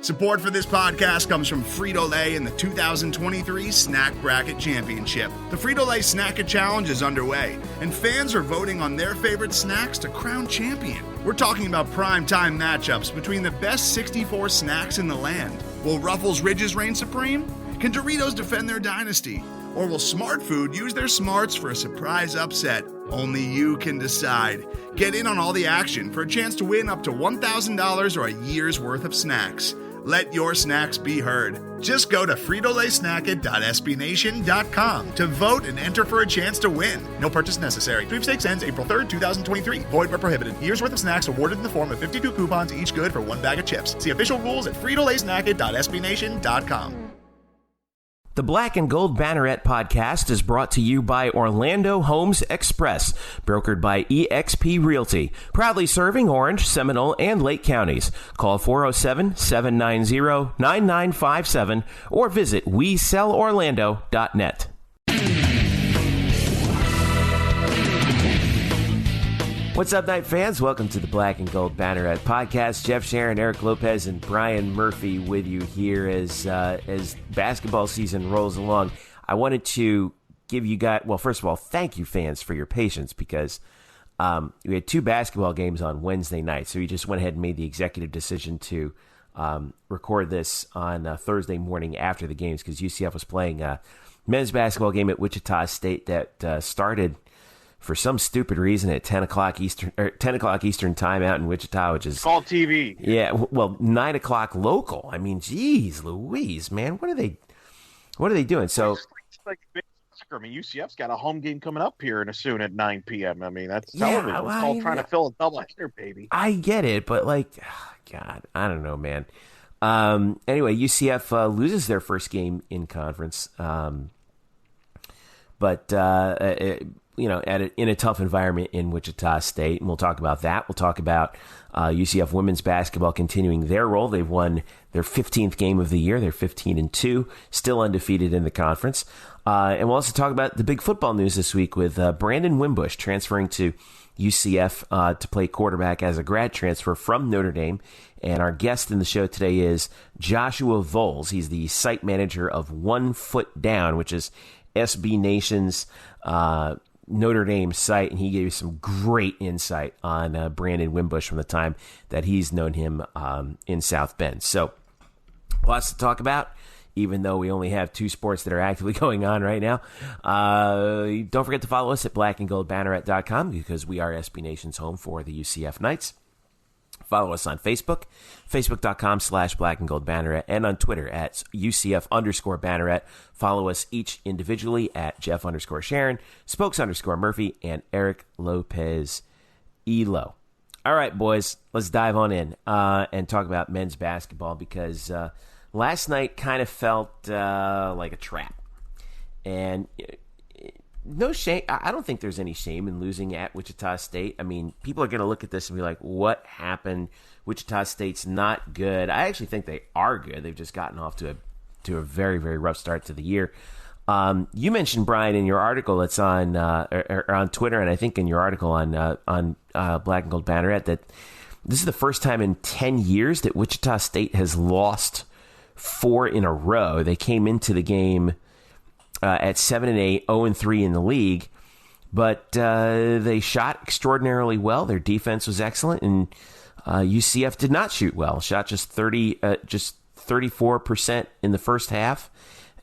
Support for this podcast comes from Frito-Lay and the 2023 Snack Bracket Championship. The Frito-Lay Snack-It Challenge is underway, and fans are voting on their favorite snacks to crown champion. We're talking about prime-time matchups between the best 64 snacks in the land. Will Ruffles Ridges reign supreme? Can Doritos defend their dynasty? Or will Smart Food use their smarts for a surprise upset? Only you can decide. Get in on all the action for a chance to win up to $1,000 or a year's worth of snacks. Let your snacks be heard. Just go to fritolaysnacket.sbnation.com to vote and enter for a chance to win. No purchase necessary. Sweepstakes ends April 3rd, 2023. Void where prohibited. Year's worth of snacks awarded in the form of 52 coupons, each good for one bag of chips. See official rules at fritolaysnacket.sbnation.com. The Black and Gold Banneret Podcast is brought to you by Orlando Homes Express, brokered by eXp Realty, proudly serving Orange, Seminole, and Lake counties. Call 407-790-9957 or visit WeSellOrlando.net. What's up, Night fans? Welcome to the Black and Gold Banneret Podcast. Jeff Sharon, Eric Lopez, and Brian Murphy with you here as basketball season rolls along. I wanted to give you guys, well, first of all, thank you, fans, for your patience, because we had two basketball games on Wednesday night, so we just went ahead and made the executive decision to record this on Thursday morning after the games, because UCF was playing a men's basketball game at Wichita State that started for some stupid reason at 10 o'clock Eastern time out in Wichita, which is called TV. Yeah, well, 9 o'clock local. I mean, geez, Louise, man, what are they doing? So, it's like I mean, UCF's got a home game coming up here soon at 9 p.m. I mean, that's television. It's called trying to fill a doubleheader, baby. I get it, but like, God, I don't know, man. Anyway, UCF loses their first game in conference, but in a tough environment in Wichita State, and we'll talk about that. We'll talk about UCF women's basketball continuing their role. They've won their 15th game of the year. They're 15-2, still undefeated in the conference. And we'll also talk about the big football news this week with Brandon Wimbush transferring to UCF to play quarterback as a grad transfer from Notre Dame. And our guest in the show today is Joshua Vowles. He's the site manager of 1 Foot Down, which is SB Nation's Notre Dame site, and he gave you some great insight on Brandon Wimbush from the time that he's known him in South Bend. So, lots to talk about, even though we only have two sports that are actively going on right now. Don't forget to follow us at blackandgoldbanneret.com, because we are SB Nation's home for the UCF Knights. Follow us on Facebook, facebook.com/blackandgoldbanneret, and on Twitter at UCF_Banneret. Follow us each individually at Jeff_Sharon, Spokes_Murphy, and Eric Lopez Elo. All right, boys, let's dive on in and talk about men's basketball, because last night kind of felt like a trap. And no shame. I don't think there's any shame in losing at Wichita State. I mean, people are going to look at this and be like, what happened? Wichita State's not good. I actually think they are good. They've just gotten off to a very, very rough start to the year. You mentioned, Brian, in your article that's on on Twitter, and I think in your article on Black and Gold Banneret, that this is the first time in 10 years that Wichita State has lost 4 in a row. They came into the game at 7-8, 0-3 in the league, but they shot extraordinarily well. Their defense was excellent, and UCF did not shoot well. Shot just 34% in the first half,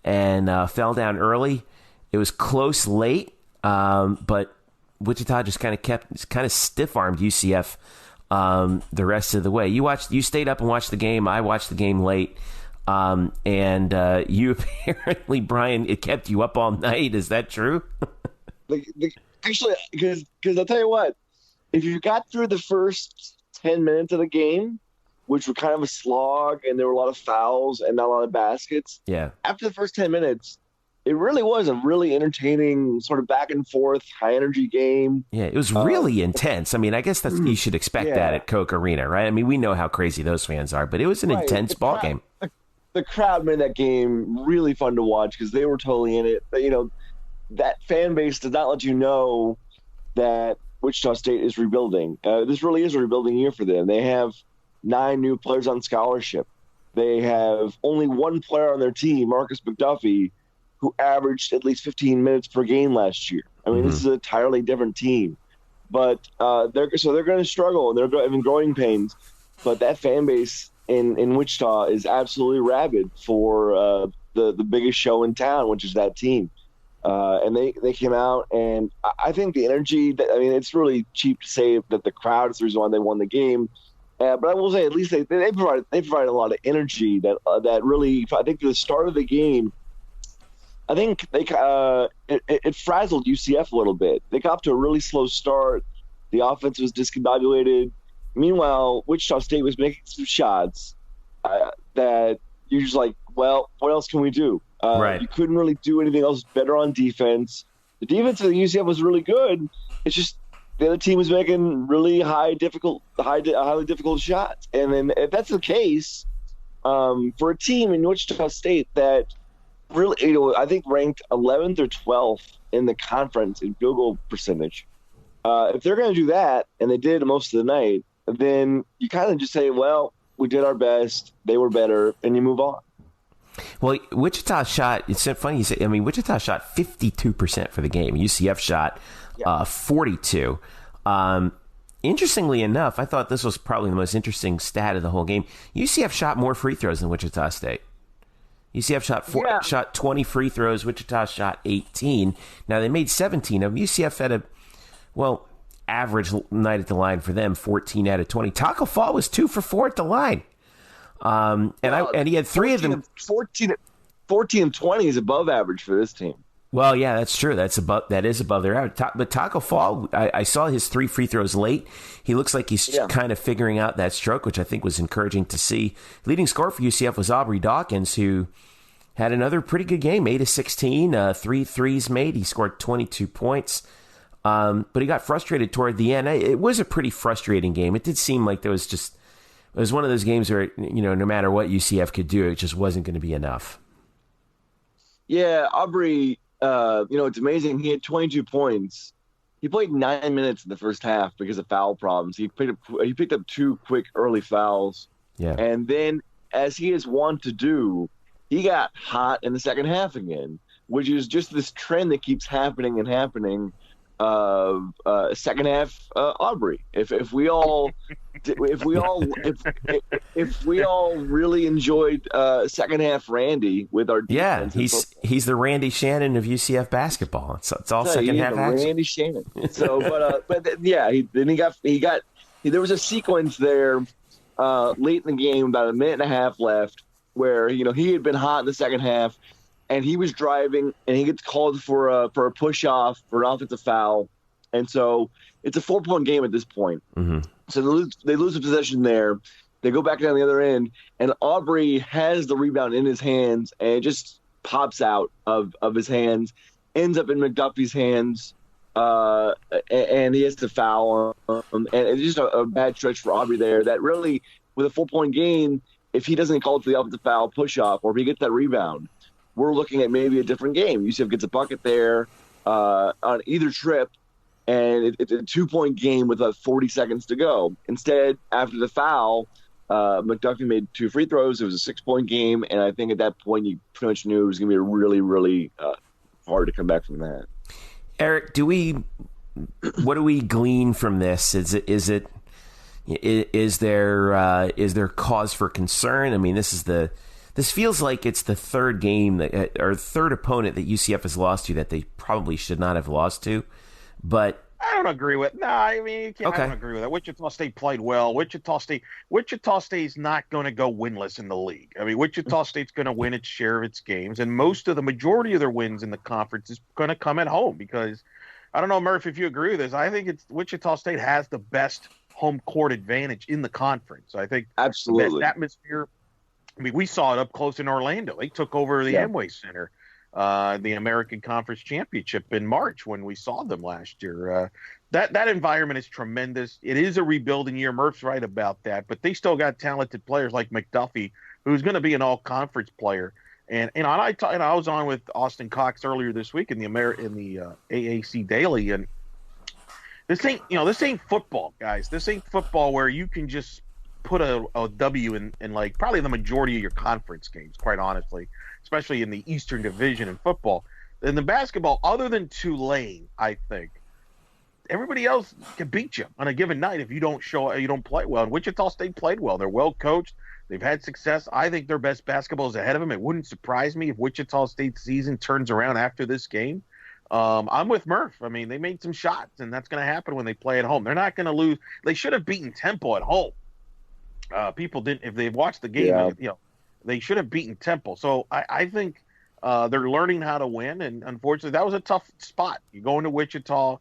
and fell down early. It was close late, but Wichita just kind of stiff-armed UCF the rest of the way. You stayed up and watched the game. I watched the game late. And you apparently, Brian, it kept you up all night. Is that true? Actually, because I'll tell you what, if you got through the first 10 minutes of the game, which were kind of a slog and there were a lot of fouls and not a lot of baskets. Yeah. After the first 10 minutes, it really was a really entertaining sort of back and forth, high energy game. Yeah, it was really intense. I mean, I guess that's you should expect that at Coke Arena, right? I mean, we know how crazy those fans are, but it was an intense ball game. The crowd made that game really fun to watch because they were totally in it. But, that fan base does not let you know that Wichita State is rebuilding. This really is a rebuilding year for them. They have 9 new players on scholarship. they have only one player on their team, Marcus McDuffie, who averaged at least 15 minutes per game last year. I mean, This is an entirely different team. But they're going to struggle, and they're having growing pains. But that fan base in Wichita is absolutely rabid for the biggest show in town, which is that team. And they came out, and I think the energy, it's really cheap to say that the crowd is the reason why they won the game. But I will say, at least they provided a lot of energy that really, I think, for the start of the game, I think it frazzled UCF a little bit. They got off to a really slow start. The offense was discombobulated. Meanwhile, Wichita State was making some shots that you're just like, well, what else can we do? Right. You couldn't really do anything else better on defense. The defense of the UCF was really good. It's just the other team was making really highly difficult shots. And then if that's the case, for a team in Wichita State that really, I think ranked 11th or 12th in the conference in field goal percentage, if they're going to do that, and they did most of the night, then you kind of just say, well, we did our best, they were better, and you move on. Well, Wichita shot, it's so funny you say, Wichita shot 52% for the game. UCF shot 42. Interestingly enough, I thought this was probably the most interesting stat of the whole game. UCF shot more free throws than Wichita State. UCF shot 20 free throws. Wichita shot 18. Now, they made 17 of them. UCF had average night at the line for them, 14 out of 20. Taco Fall was 2 for 4 at the line. And he had 3 of them. 14 and 20 is above average for this team. Well, yeah, that's true. That is above their average. But Taco Fall, I saw his 3 free throws late. He looks like he's kind of figuring out that stroke, which I think was encouraging to see. Leading scorer for UCF was Aubrey Dawkins, who had another pretty good game, 8 of 16, 3 threes made. He scored 22 points. But he got frustrated toward the end. It was a pretty frustrating game. It did seem like it was one of those games where, no matter what UCF could do, it just wasn't going to be enough. Yeah, Aubrey, it's amazing. He had 22 points. He played 9 minutes in the first half because of foul problems. He picked up 2 quick early fouls. Yeah. And then, as he is wont to do, he got hot in the second half again, which is just this trend that keeps happening and happening. Second half Aubrey. If we all really enjoyed second half Randy with our defense, he's the Randy Shannon of UCF basketball. It's all second half action. Randy Shannon. So, there was a sequence there late in the game, about a minute and a half left, where he had been hot in the second half. And he was driving, and he gets called for a push-off for an offensive foul. And so it's a 4-point game at this point. Mm-hmm. So they lose the possession there. They go back down the other end, and Aubrey has the rebound in his hands, and it just pops out of his hands, ends up in McDuffie's hands, and he has to foul him. And it's just a bad stretch for Aubrey there. That really, with a 4-point game, if he doesn't call it for the offensive foul push-off, or if he gets that rebound, we're looking at maybe a different game. UCF gets a bucket there on either trip, and it's a 2-point game with 40 seconds to go. Instead, after the foul, McDuffie made 2 free throws. It was a 6-point game, and I think at that point you pretty much knew it was going to be really, really hard to come back from that. Eric, what do we glean from this? Is there cause for concern? I mean, this feels like it's the third game or third opponent that UCF has lost to that they probably should not have lost to. But I don't agree with. No, I don't agree with that. Wichita State played well. Wichita State's not going to go winless in the league. I mean, Wichita State's going to win its share of its games, and the majority of their wins in the conference is going to come at home because I don't know, Murph, if you agree with this. I think Wichita State has the best home court advantage in the conference. I think absolutely that atmosphere. I mean, we saw it up close in Orlando. They took over the Amway Center, the American Conference Championship in March when we saw them last year. That environment is tremendous. It is a rebuilding year. Murph's right about that, but they still got talented players like McDuffie, who's going to be an all-conference player. And I was on with Austin Cox earlier this week in the AAC Daily, and this ain't football, guys. This ain't football where you can just put a W in like probably the majority of your conference games, quite honestly, especially in the Eastern Division in football. In the basketball, other than Tulane, I think everybody else can beat you on a given night if you don't play well. And Wichita State played well. They're well coached. They've had success. I think their best basketball is ahead of them. It wouldn't surprise me if Wichita State's season turns around after this game. I'm with Murph. I mean, they made some shots, and that's going to happen when they play at home. They're not going to lose. They should have beaten Temple at home. People didn't. If they've watched the game, they should have beaten Temple. So I think they're learning how to win, and unfortunately, that was a tough spot. You go into Wichita,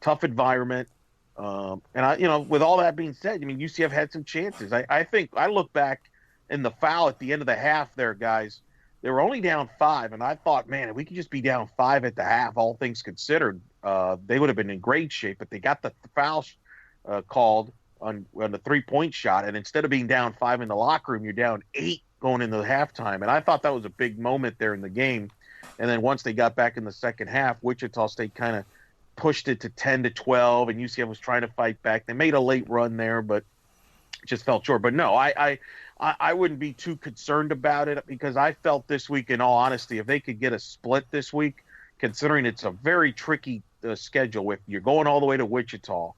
tough environment, and with all that being said, I mean, UCF had some chances. I think I look back in the foul at the end of the half there, guys. They were only down 5, and I thought, man, if we could just be down 5 at the half, all things considered, they would have been in great shape. But they got the foul called on the 3-point shot, and instead of being down 5 in the locker room, you're down 8 going into the halftime. And I thought that was a big moment there in the game. And then once they got back in the second half, Wichita State kind of pushed it to 10-12, and UCF was trying to fight back. They made a late run there, but just fell short. But no, I wouldn't be too concerned about it, because I felt this week, in all honesty, if they could get a split this week, considering it's a very tricky schedule with you're going all the way to Wichita.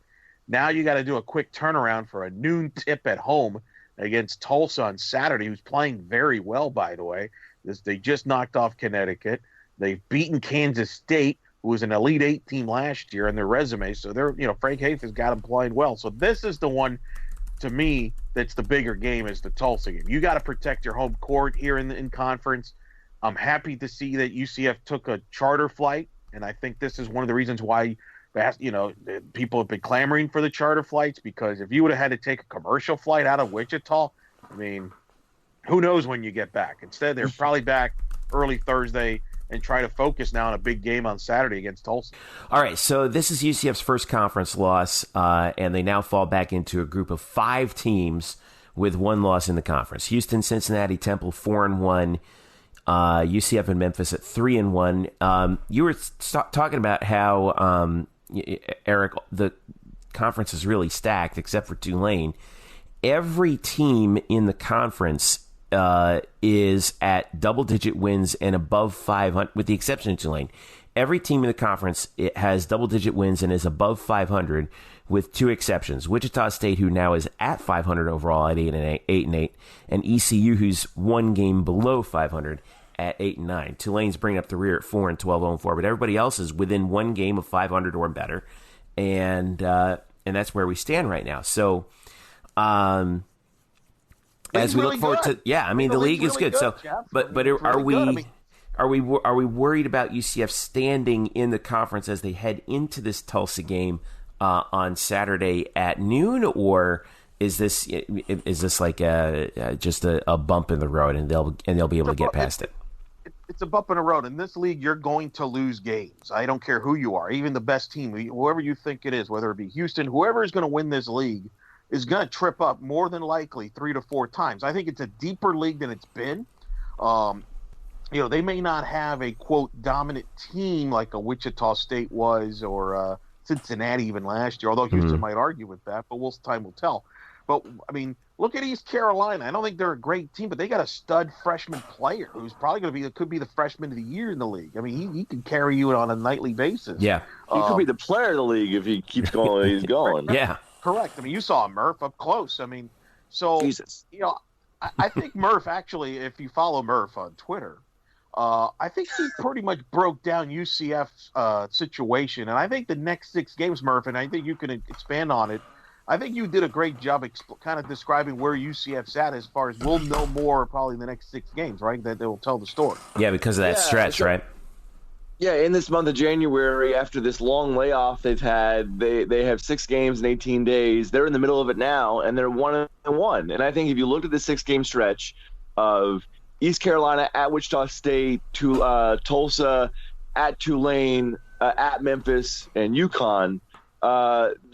Now you got to do a quick turnaround for a noon tip at home against Tulsa on Saturday, who's playing very well, by the way. They just knocked off Connecticut. They've beaten Kansas State, who was an Elite 8 team last year in their resume. So Frank Haith has got them playing well. So this is the one, to me, that's the bigger game, is the Tulsa game. You got to protect your home court here in conference. I'm happy to see that UCF took a charter flight, and I think this is one of the reasons why people have been clamoring for the charter flights, because if you would have had to take a commercial flight out of Wichita, I mean, who knows when you get back. Instead, they're probably back early Thursday and try to focus now on a big game on Saturday against Tulsa. All right, so this is UCF's first conference loss, and they now fall back into a group of 5 teams with 1 loss in the conference. Houston, Cincinnati, Temple, 4-1. UCF and Memphis at 3-1. You were talking about how, Eric, the conference is really stacked except for Tulane. Every team in the conference is at double-digit wins and above 500, with the exception of Tulane. Every team in the conference has double-digit wins and is above 500, with 2 exceptions: Wichita State, who now is at 500 overall at 8-8, and ECU, who's 1 game below 500 at 8-9. Tulane's bringing up the rear at 4-12, 0-4, but everybody else is within 1 game of 500 or better, and that's where we stand right now. So, as we look forward to, the league is good. So, but are we worried about UCF standing in the conference as they head into this Tulsa game on Saturday at noon, or is this like just a bump in the road and they'll be able to get past it? It's a bump in the road. In this league, you're going to lose games. I don't care who you are, even the best team, whoever you think it is, whether it be Houston, whoever is going to win this league is going to trip up more than likely 3 to 4 times. I think it's a deeper league than it's been. They may not have a, quote, dominant team like a Wichita State was, or Cincinnati even last year, although Houston might argue with that, but time will tell. But, I mean, look at East Carolina. I don't think they're a great team, but they got a stud freshman player who's probably going to could be the freshman of the year in the league. I mean, he can carry you on a nightly basis. Yeah. He could be the player of the league if he keeps going where he's going. Yeah. Correct. I mean, you saw Murph up close. I mean, so, Jesus. I think Murph, actually, if you follow Murph on Twitter, I think he pretty much broke down UCF's situation. And I think the next 6 games, Murph, and I think you can expand on it, I think you did a great job kind of describing where UCF's at, as far as we'll know more probably in the next 6 games, right? That they will tell the story. Yeah, because of that stretch, right? Yeah, in this month of January, after this long layoff they've had, they have 6 games in 18 days. They're in the middle of it now, and they're 1-1. And I think if you look at the 6-game stretch of East Carolina at Wichita State, to Tulsa, at Tulane, at Memphis, and UConn,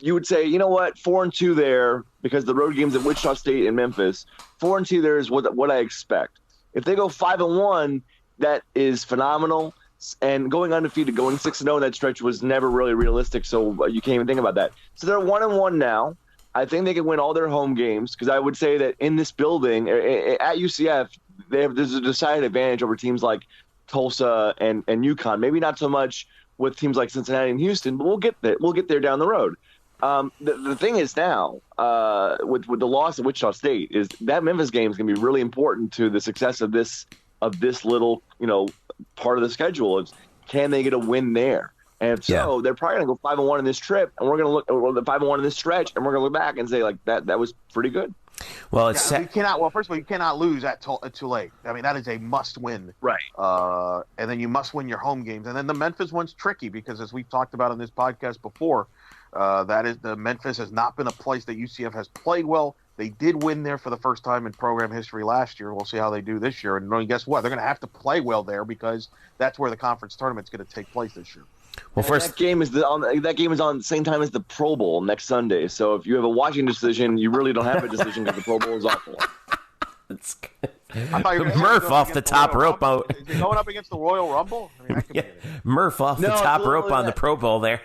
you would say, you know what, 4-2 there, because the road games at Wichita State and Memphis, 4-2 there is what I expect. If they go 5-1, that is phenomenal. And going undefeated, going 6-0 in that stretch was never really realistic, so you can't even think about that. So they're 1-1 now. I think they can win all their home games because I would say that in this building at UCF, there's a decided advantage over teams like Tulsa and UConn. Maybe not so much with teams like Cincinnati and Houston, but we'll get there. We'll get there down the road. The thing is now with the loss of Wichita State is that Memphis game is going to be really important to the success of this little part of the schedule. Is can they get a win there? And if so, they're probably going to go 5-1 in this trip, and we're going to look 5-1 in this stretch, and we're going to look back and say like that was pretty good. Well, first of all, you cannot lose at Tulane. I mean, that is a must-win. Right. And then you must win your home games. And then the Memphis one's tricky because, as we've talked about on this podcast before, Memphis has not been a place that UCF has played well. They did win there for the first time in program history last year. We'll see how they do this year. And guess what? They're going to have to play well there because that's where the conference tournament's going to take place this year. Well, first that game is on the same time as the Pro Bowl next Sunday. So if you have a watching decision, you really don't have a decision because the Pro Bowl is awful. That's good. Murph off the top rope. Is he going up against the Royal Rumble? I mean, Murph off the top rope on the Pro Bowl there.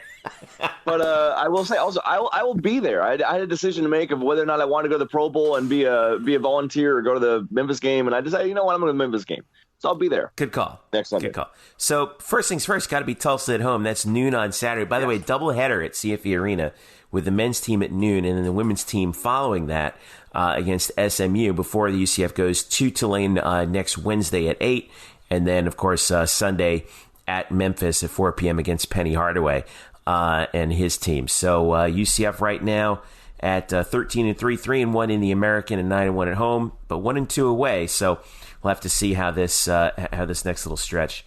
But I will say also, I will be there. I had a decision to make of whether or not I want to go to the Pro Bowl and be a volunteer or go to the Memphis game, and I decided, you know what, I'm going to the Memphis game. So I'll be there. Good call. Next Sunday. Good call. So first things first, got to be Tulsa at home. That's noon on Saturday. By the way, doubleheader at CFE Arena with the men's team at noon and then the women's team following that against SMU before the UCF goes to Tulane next Wednesday at 8. And then, of course, Sunday at Memphis at 4 p.m. against Penny Hardaway and his team. So UCF right now at 13-3, 3-1 in the American and 9-1 at home, but 1-2 away. So we'll have to see how this next little stretch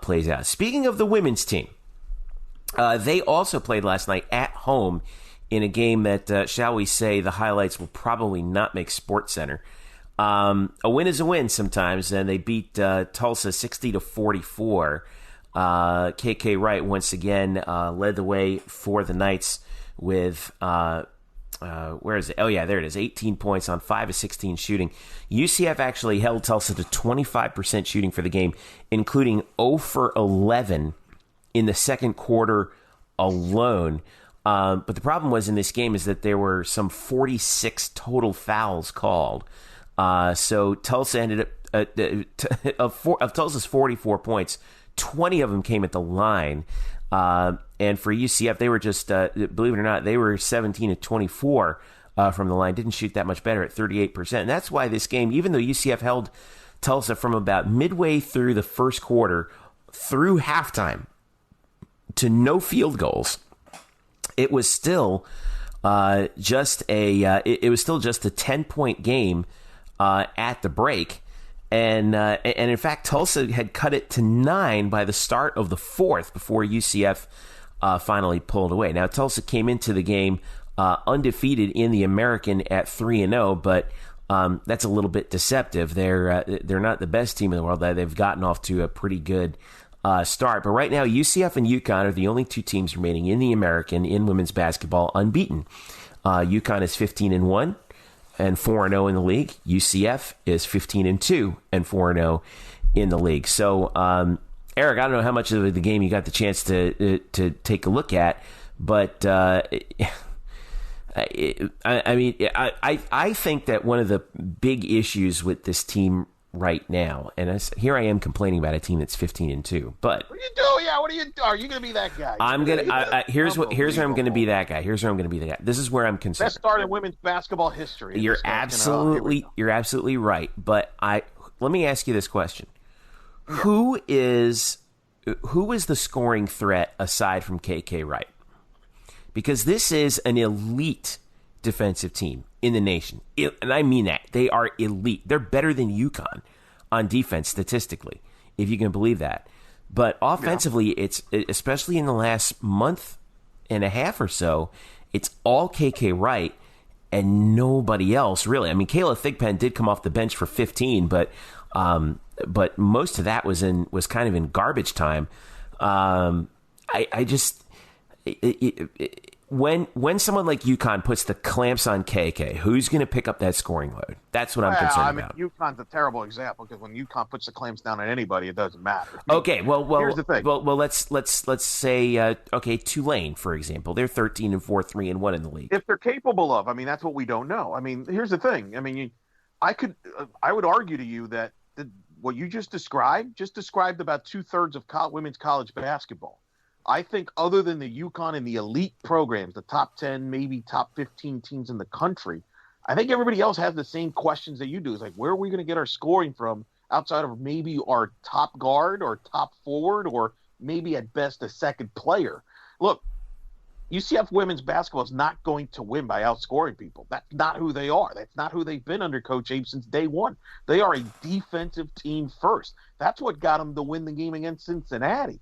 plays out. Speaking of the women's team, they also played last night at home in a game that, shall we say, the highlights will probably not make SportsCenter. A win is a win sometimes, and they beat Tulsa 60-44. KK Wright once again led the way for the Knights with where is it? Oh, yeah, there it is. 18 points on 5 of 16 shooting. UCF actually held Tulsa to 25% shooting for the game, including 0 for 11 in the second quarter alone. But the problem was in this game is that there were some 46 total fouls called. So Tulsa ended up, of Tulsa's 44 points, 20 of them came at the line. And for UCF, they were just, believe it or not, they were 17-24 from the line. Didn't shoot that much better at 38%. And that's why this game, even though UCF held Tulsa from about midway through the first quarter through halftime to no field goals, it was still just a 10-point game at the break. And in fact, Tulsa had cut it to 9 by the start of the fourth before UCF finally pulled away. Now, Tulsa came into the game undefeated in the American at 3-0, but that's a little bit deceptive. They're not the best team in the world. They've gotten off to a pretty good start. But right now, UCF and UConn are the only two teams remaining in the American in women's basketball unbeaten. UConn is 15-1. and 4-0 in the league. UCF is 15-2 and 4-0 in the league. So, Eric, I don't know how much of the game you got the chance to take a look at, but I think that one of the big issues with this team right now, and here I am complaining about a team that's 15-2, but what do you do? Yeah, what do you do? Are you going to be that guy? Here's where I'm going to be that guy. This is where I'm concerned. Best start in women's basketball history. You're absolutely right. But let me ask you this question: Who is the scoring threat aside from KK Wright? Because this is an elite defensive team in the nation. And I mean that. They are elite. They're better than UConn on defense statistically, if you can believe that. But offensively, it's especially in the last month and a half or so, it's all KK Wright and nobody else, really. I mean, Kayla Thigpen did come off the bench for 15, but most of that was kind of in garbage time. when someone like UConn puts the clamps on KK, who's going to pick up that scoring load? That's what I'm concerned about. UConn's a terrible example because when UConn puts the clamps down on anybody, it doesn't matter. Okay, well, here's the thing. Well, let's say Tulane, for example, they're 13-4, 3-1 in the league. If they're capable of, that's what we don't know. Here's the thing. I would argue to you that what you just described about 2/3 of women's college basketball. I think other than the UConn and the elite programs, the top 10, maybe top 15 teams in the country, I think everybody else has the same questions that you do. It's like, where are we going to get our scoring from outside of maybe our top guard or top forward or maybe at best a second player? Look, UCF women's basketball is not going to win by outscoring people. That's not who they are. That's not who they've been under Coach Abe since day one. They are a defensive team first. That's what got them to win the game against Cincinnati.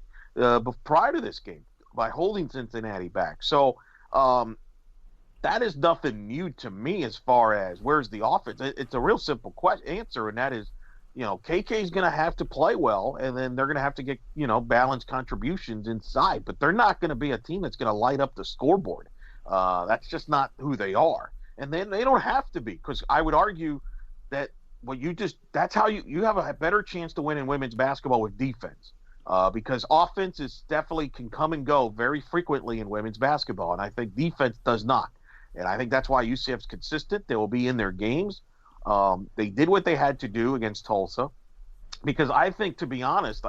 Prior to this game, by holding Cincinnati back. So that is nothing new to me as far as where's the offense. It's a real simple answer, and that is, KK is going to have to play well, and then they're going to have to get, balanced contributions inside. But they're not going to be a team that's going to light up the scoreboard. That's just not who they are. And then they don't have to be, because I would argue that that's how you have a better chance to win in women's basketball with defense. Because offense definitely can come and go very frequently in women's basketball, and I think defense does not. And I think that's why UCF's consistent. They will be in their games. They did what they had to do against Tulsa, because I think, to be honest,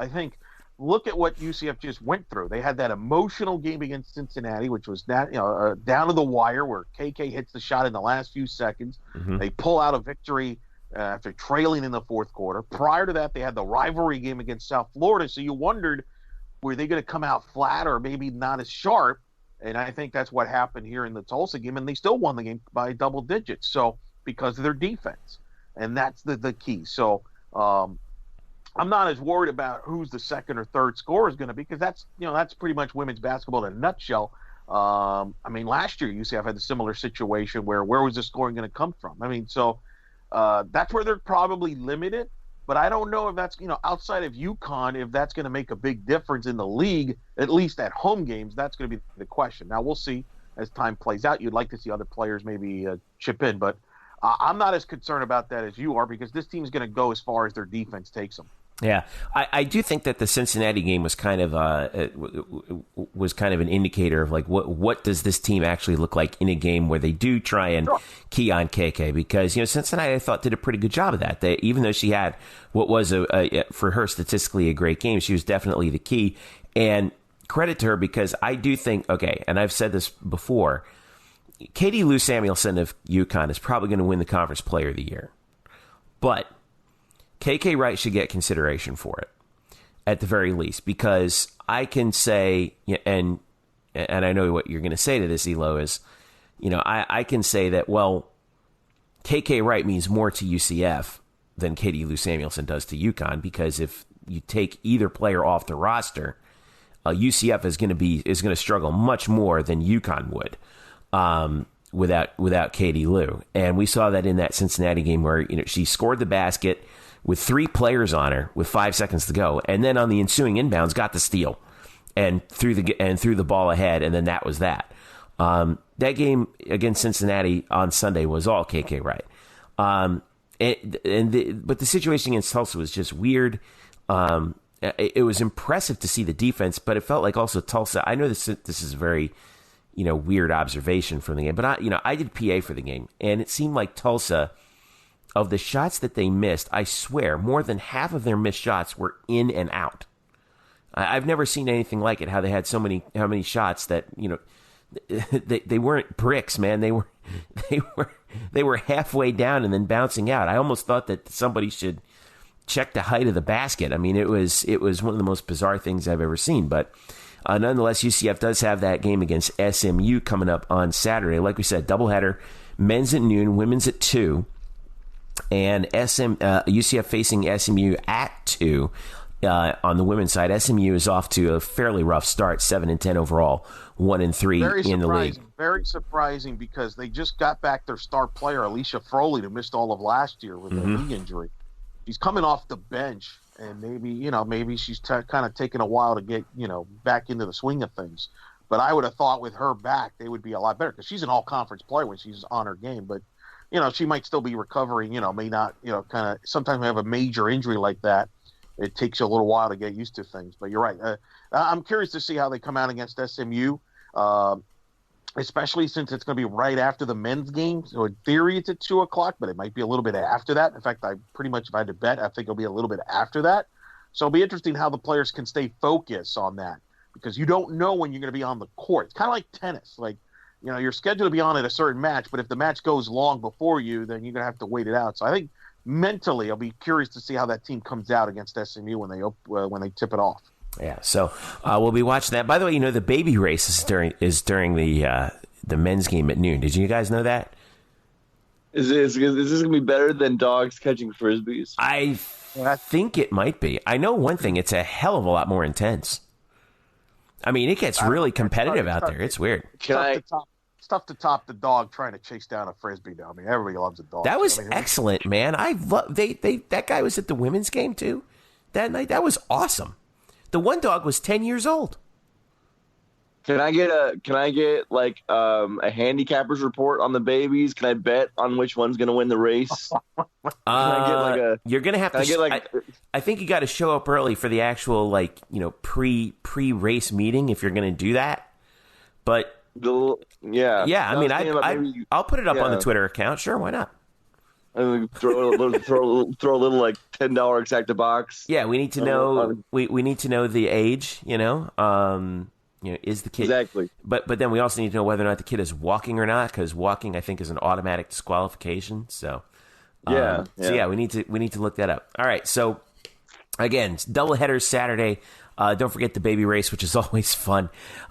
look at what UCF just went through. They had that emotional game against Cincinnati, which was down to the wire, where KK hits the shot in the last few seconds. Mm-hmm. They pull out a victory after trailing in the fourth quarter. Prior to that, they had the rivalry game against South Florida, so you wondered, were they going to come out flat or maybe not as sharp? And I think that's what happened here in the Tulsa game, and they still won the game by double digits, so because of their defense, and that's the key. So I'm not as worried about who's the second or third scorer is going to be, because that's pretty much women's basketball in a nutshell. Last year UCF had a similar situation where was the scoring going to come from? That's where they're probably limited, but I don't know if that's, outside of UConn, if that's going to make a big difference in the league, at least at home games. That's going to be the question. Now, we'll see as time plays out. You'd like to see other players maybe chip in, but I'm not as concerned about that as you are, because this team is going to go as far as their defense takes them. Yeah, I do think that the Cincinnati game was kind of an indicator of like what does this team actually look like in a game where they do try and key on KK, because Cincinnati I thought did a pretty good job of that. Even though she had what was for her statistically a great game, she was definitely the key, and credit to her, because I do think, and I've said this before, Katie Lou Samuelson of UConn is probably going to win the Conference Player of the Year, but KK Wright should get consideration for it, at the very least, because I can say, and I know what you're going to say to this, Elo, is, I can say that, well, KK Wright means more to UCF than Katie Lou Samuelson does to UConn, because if you take either player off the roster, UCF is going to struggle much more than UConn would without Katie Lou, and we saw that in that Cincinnati game where she scored the basket with 3 players on her with 5 seconds to go, and then on the ensuing inbounds got the steal and threw the ball ahead, and then that was that. That game against Cincinnati on Sunday was all KK Wright. But the situation against Tulsa was just weird. It was impressive to see the defense, but it felt like also Tulsa. I know this is a very weird observation from the game, but I did PA for the game, and it seemed like Tulsa, of the shots that they missed, I swear, more than half of their missed shots were in and out. I've never seen anything like it, how they had how many shots that, they weren't bricks, man. They were halfway down and then bouncing out. I almost thought that somebody should check the height of the basket. It was one of the most bizarre things I've ever seen, but nonetheless, UCF does have that game against SMU coming up on Saturday. Like we said, doubleheader, men's at noon, women's at 2. And UCF facing SMU at 2 on the women's side. SMU is off to a fairly rough start, 7-10 overall, 1-3 in the league. Very surprising, because they just got back their star player, Alicia Froley, who missed all of last year with a knee injury. She's coming off the bench, and maybe she's kind of taking a while to get back into the swing of things. But I would have thought with her back, they would be a lot better because she's an all-conference player when she's on her game. But, she might still be recovering, may not, kind of sometimes we have a major injury like that. It takes you a little while to get used to things. But you're right. I'm curious to see how they come out against SMU, especially since it's going to be right after the men's game. So in theory, it's at 2 o'clock, but it might be a little bit after that. In fact, I pretty much, if I had to bet, I think it'll be a little bit after that. So it'll be interesting how the players can stay focused on that because you don't know when you're going to be on the court. It's kind of like tennis. Like, you're scheduled to be on at a certain match, but if the match goes long before you, then you're going to have to wait it out. So I think mentally, I'll be curious to see how that team comes out against SMU when they tip it off. Yeah, so we'll be watching that. By the way, the baby race is during the men's game at noon. Did you guys know that? Is this going to be better than dogs catching frisbees? I think it might be. I know one thing. It's a hell of a lot more intense. I mean, it gets really competitive out there. It's weird. It's tough to top the dog trying to chase down a frisbee, though. I mean, everybody loves a dog. That was excellent, man. I love that guy was at the women's game too that night. That was awesome. The one dog was 10 years old. Can I get like a handicapper's report on the babies? Can I bet on which one's going to win the race? You're going to have to. I think you got to show up early for the actual pre-race meeting if you're going to do that. But yeah. I mean, I'll put it up on the Twitter account. Sure, why not? Throw a little like $10 exacta box. Yeah, we need to know. We need to know the age. Is the kid exactly? But then we also need to know whether or not the kid is walking or not, because walking, I think, is an automatic disqualification. So we need to look that up. All right, so again, doubleheaders Saturday. Don't forget the baby race, which is always fun.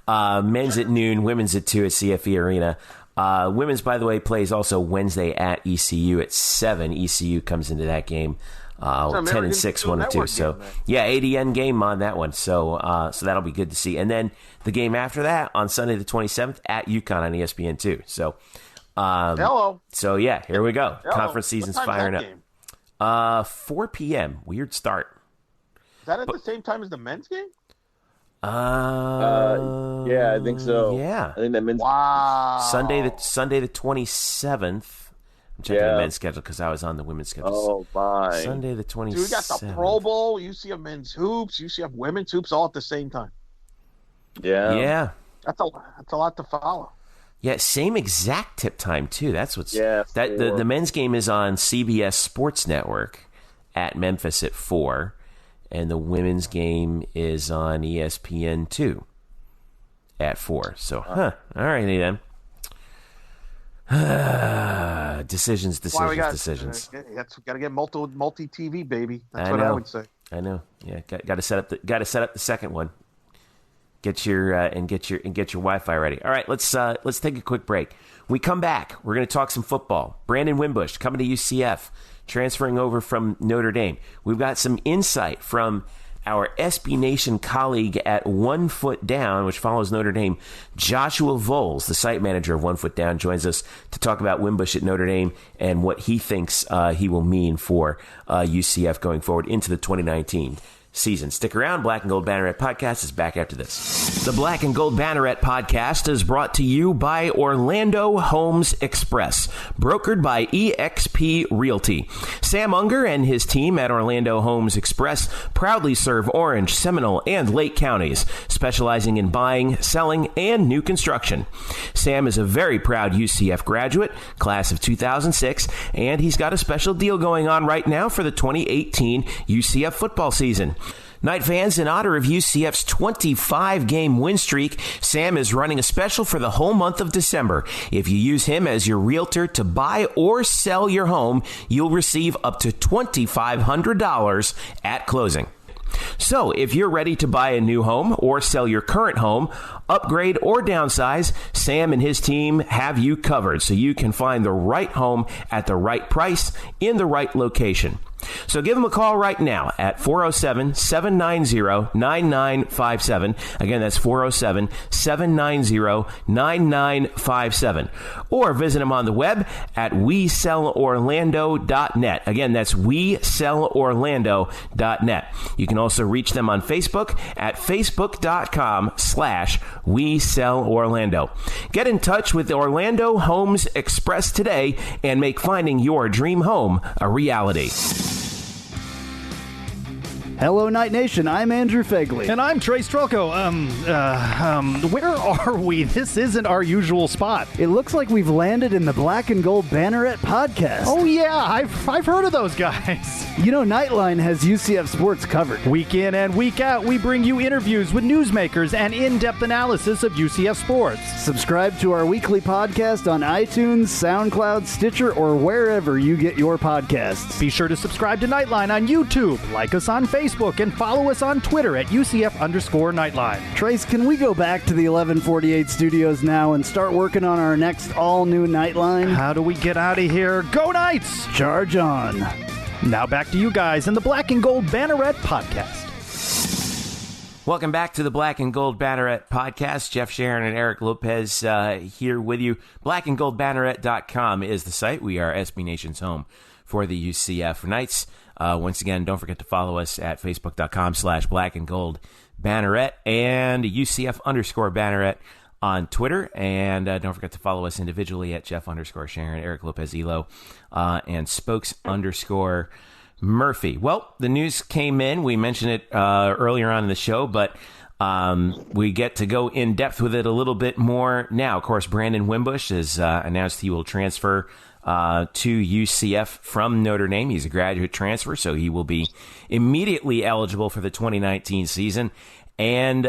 Men's at noon, women's at 2 at CFE Arena. Women's, by the way, plays also Wednesday at ECU at 7. ECU comes into that game 10-6, 1-2. So ADN game on that one. So that'll be good to see. And then the game after that on Sunday the 27th at UConn on ESPN2. So hello. So here we go. Hello. Conference season's firing up. 4 p.m. Weird start. Is that at the same time as the men's game? Yeah, I think so. Yeah, I think that men's Sunday the 27th. I'm checking the men's schedule because I was on the women's schedule. Oh my! Sunday the 27th. Dude, we got the Pro Bowl, UCF men's hoops, UCF women's hoops, all at the same time. Yeah. That's a lot to follow. Yeah, same exact tip time too. That's what's the men's game is on CBS Sports Network at Memphis at 4. And the women's game is on ESPN2 at 4. So, all righty then. Decisions. That's we got to get multi TV, baby. That's what I would say. I know. Yeah, got to set up the second one. Get your Wi-Fi ready. All right, let's take a quick break. When we come back, we're going to talk some football. Brandon Wimbush coming to UCF. Transferring over from Notre Dame. We've got some insight from our SB Nation colleague at One Foot Down, which follows Notre Dame. Joshua Vowles, the site manager of One Foot Down, joins us to talk about Wimbush at Notre Dame and what he thinks he will mean for UCF going forward into the 2019 season. Stick around. Black and Gold Banneret Podcast is back after this. The Black and Gold Banneret Podcast is brought to you by Orlando Homes Express, brokered by eXp Realty. Sam Unger and his team at Orlando Homes Express proudly serve Orange, Seminole, and Lake counties, specializing in buying, selling, and new construction. Sam is a very proud UCF graduate, class of 2006, and he's got a special deal going on right now for the 2018 UCF football season. Night fans, in honor of UCF's 25-game win streak, Sam is running a special for the whole month of December. If you use him as your realtor to buy or sell your home, you'll receive up to $2,500 at closing. So, if you're ready to buy a new home or sell your current home, upgrade or downsize, Sam and his team have you covered so you can find the right home at the right price in the right location. So give them a call right now at 407-790-9957. Again, that's 407-790-9957. Or visit them on the web at WeSellOrlando.net. Again, that's WeSellOrlando.net. You can also reach them on Facebook at Facebook.com/WeSellOrlando. Get in touch with the Orlando Homes Express today and make finding your dream home a reality. Hello, Night Nation. I'm Andrew Fegley. And I'm Trey Strelko. Where are we? This isn't our usual spot. It looks like we've landed in the Black and Gold Banneret Podcast. Oh, yeah. I've heard of those guys. You know, Nightline has UCF sports covered. Week in and week out, we bring you interviews with newsmakers and in-depth analysis of UCF sports. Subscribe to our weekly podcast on iTunes, SoundCloud, Stitcher, or wherever you get your podcasts. Be sure to subscribe to Nightline on YouTube, like us on Facebook, and follow us on Twitter at UCF_Nightline. Trace, can we go back to the 1148 studios now and start working on our next all-new Nightline? How do we get out of here? Go Knights! Charge on. Now back to you guys in the Black and Gold Banneret Podcast. Welcome back to the Black and Gold Banneret Podcast. Jeff Sharon and Eric Lopez here with you. blackandgoldbanneret.com is the site. We are SB Nation's home for the UCF Knights. Once again, don't forget to follow us at Facebook.com/blackandgoldbanneret and UCF_Banneret on Twitter. And don't forget to follow us individually at Jeff_Sharon, Eric Lopez Elo, and Spokes_Murphy. Well, the news came in. We mentioned it earlier on in the show, but we get to go in depth with it a little bit more now. Of course, Brandon Wimbush has announced he will transfer to UCF from Notre Dame. He's a graduate transfer, so he will be immediately eligible for the 2019 season. And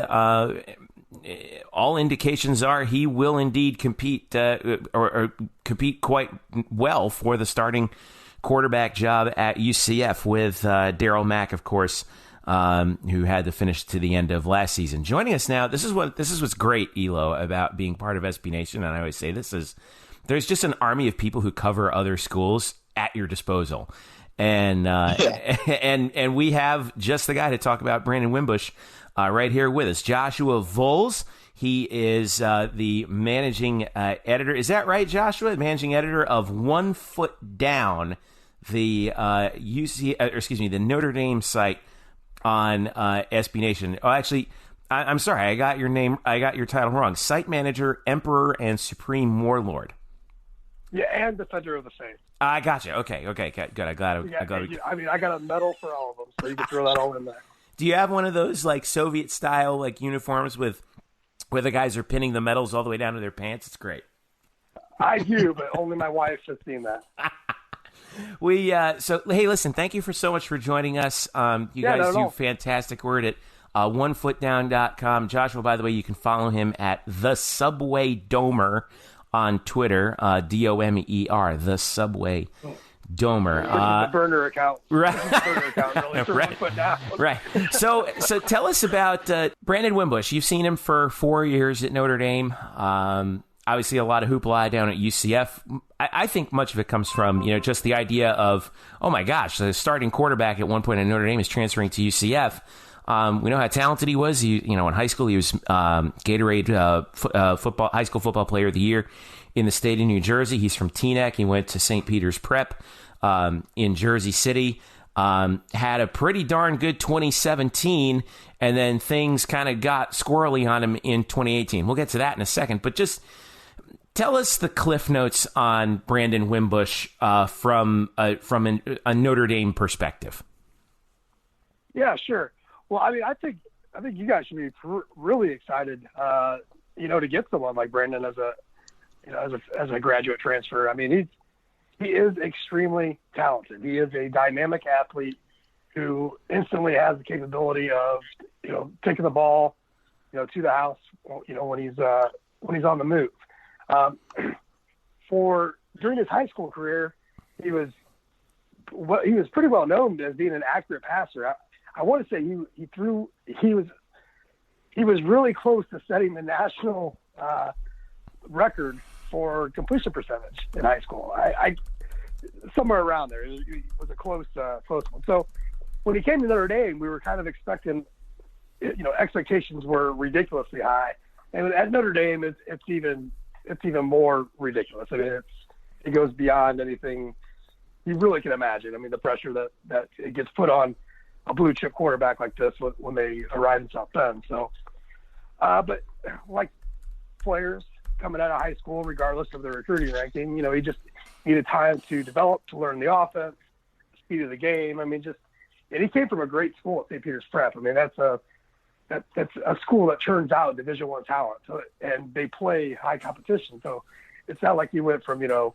all indications are he will indeed compete or compete quite well for the starting quarterback job at UCF with Darryl Mack, of course, who had to finish to the end of last season. Joining us now, this is what's great, Elo, about being part of SB Nation, and I always say this is, there's just an army of people who cover other schools at your disposal. And and we have just the guy to talk about Brandon Wimbush right here with us, Joshua Vowles. He is the managing editor. Is that right, Joshua? Managing editor of One Foot Down, the the Notre Dame site on SB Nation. Oh, actually, I'm sorry, I got your title wrong. Site manager, emperor, and supreme warlord. Yeah, and defender of the faith. I got you. Okay, good. I got it. I got a medal for all of them, so you can throw that all in there. Do you have one of those like Soviet style like uniforms where the guys are pinning the medals all the way down to their pants? It's great. I do, but only my wife has seen that. So hey, listen, thank you so much for joining us. You guys do fantastic work at onefootdown.com. Joshua, by the way, you can follow him at the Subway Domer on Twitter, Domer, the Subway Domer. The burner account. Right. Burner account, really, right. Foot down. Right. So tell us about Brandon Wimbush. You've seen him for 4 years at Notre Dame. Obviously, a lot of hoopla down at UCF. I think much of it comes from just the idea of, oh my gosh, the starting quarterback at one point at Notre Dame is transferring to UCF. We know how talented he was. In high school, he was Gatorade high school football player of the year in the state of New Jersey. He's from Teaneck. He went to St. Peter's Prep in Jersey City. Had a pretty darn good 2017, and then things kind of got squirrely on him in 2018. We'll get to that in a second, but just tell us the cliff notes on Brandon Wimbush from a Notre Dame perspective. Yeah, sure. Well, I think you guys should be really excited, to get someone like Brandon as a graduate transfer. I mean, he is extremely talented. He is a dynamic athlete who instantly has the capability of taking the ball to the house when he's on the move. During his high school career, he was pretty well known as being an accurate passer. I want to say he was really close to setting the national record for completion percentage in high school. somewhere around there. It was a close one. So when he came to Notre Dame, we were kind of expecting, expectations were ridiculously high. And at Notre Dame, it's even more ridiculous. I mean, it goes beyond anything you really can imagine. I mean, the pressure that it gets put on a blue chip quarterback like this when they arrive in South Bend. So, but like players coming out of high school, regardless of their recruiting ranking, he just needed time to develop, to learn the offense, the speed of the game. I mean, and he came from a great school at St. Peter's Prep. I mean, that's a school that turns out Division I talent, and they play high competition. So it's not like he went from Indiana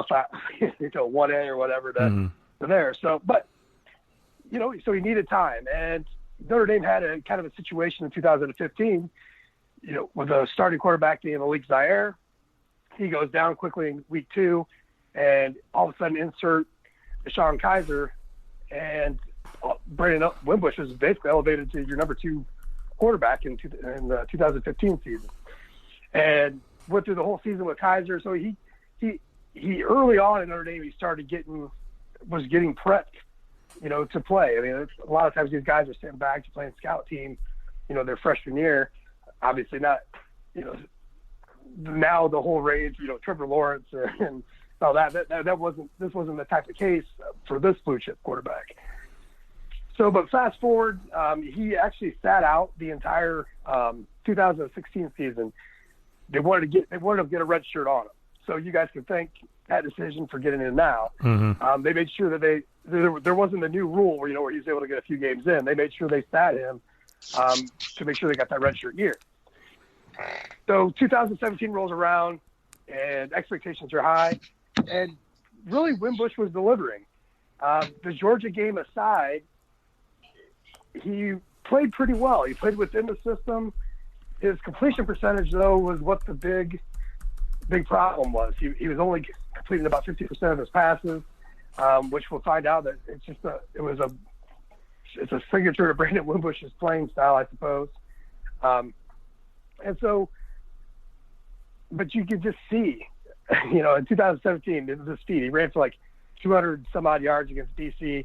to 1A or whatever to there. So, but so he needed time, and Notre Dame had a kind of a situation in 2015. With a starting quarterback being Malik Zaire, he goes down quickly in week 2, and all of a sudden insert Deshaun Kaiser, and Brandon Wimbush was basically elevated to your number 2 quarterback in the 2015 season, and went through the whole season with Kaiser. So he early on in Notre Dame, he started was getting prepped, to play. I mean, a lot of times these guys are sent back to playing scout team, their freshman year. Obviously not, now the whole rage, Trevor Lawrence and all this wasn't the type of case for this blue chip quarterback. So, but fast forward, he actually sat out the entire 2016 season. They wanted to get a red shirt on him. So you guys can thank that decision for getting in now. Mm-hmm. They made sure that there wasn't a new rule where he was able to get a few games in. They made sure they sat him to make sure they got that red shirt year. So 2017 rolls around, and expectations are high, and really Wimbush was delivering. The Georgia game aside, he played pretty well. He played within the system. His completion percentage, though, was what the big problem was. He was only completing about 50% of his passes, which we'll find out that it's a signature to Brandon Wimbush's playing style, I suppose. And so, but you could just see, in 2017, it was his speed. He ran for like 200 some odd yards against BC.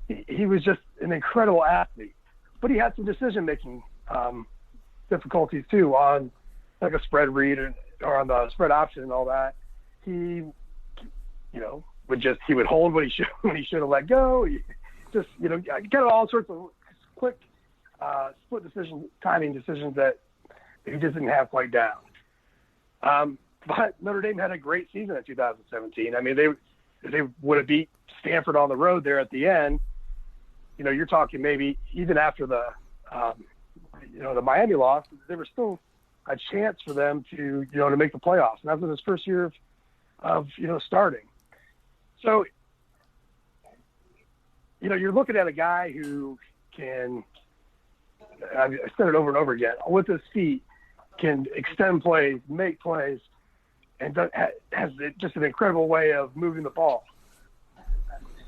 He was just an incredible athlete, but he had some decision-making difficulties too on like a spread read or on the spread option and all that. He, would hold when he should have let go. He just, got all sorts of quick split timing decisions that he just didn't have quite down. But Notre Dame had a great season in 2017. I mean, they would have beat Stanford on the road there at the end. You're talking maybe even after the Miami loss, there was still a chance for them to make the playoffs. And that was his first year of starting. So, you're looking at a guy who can, I said it over and over again, with his feet, can extend plays, make plays, and has just an incredible way of moving the ball.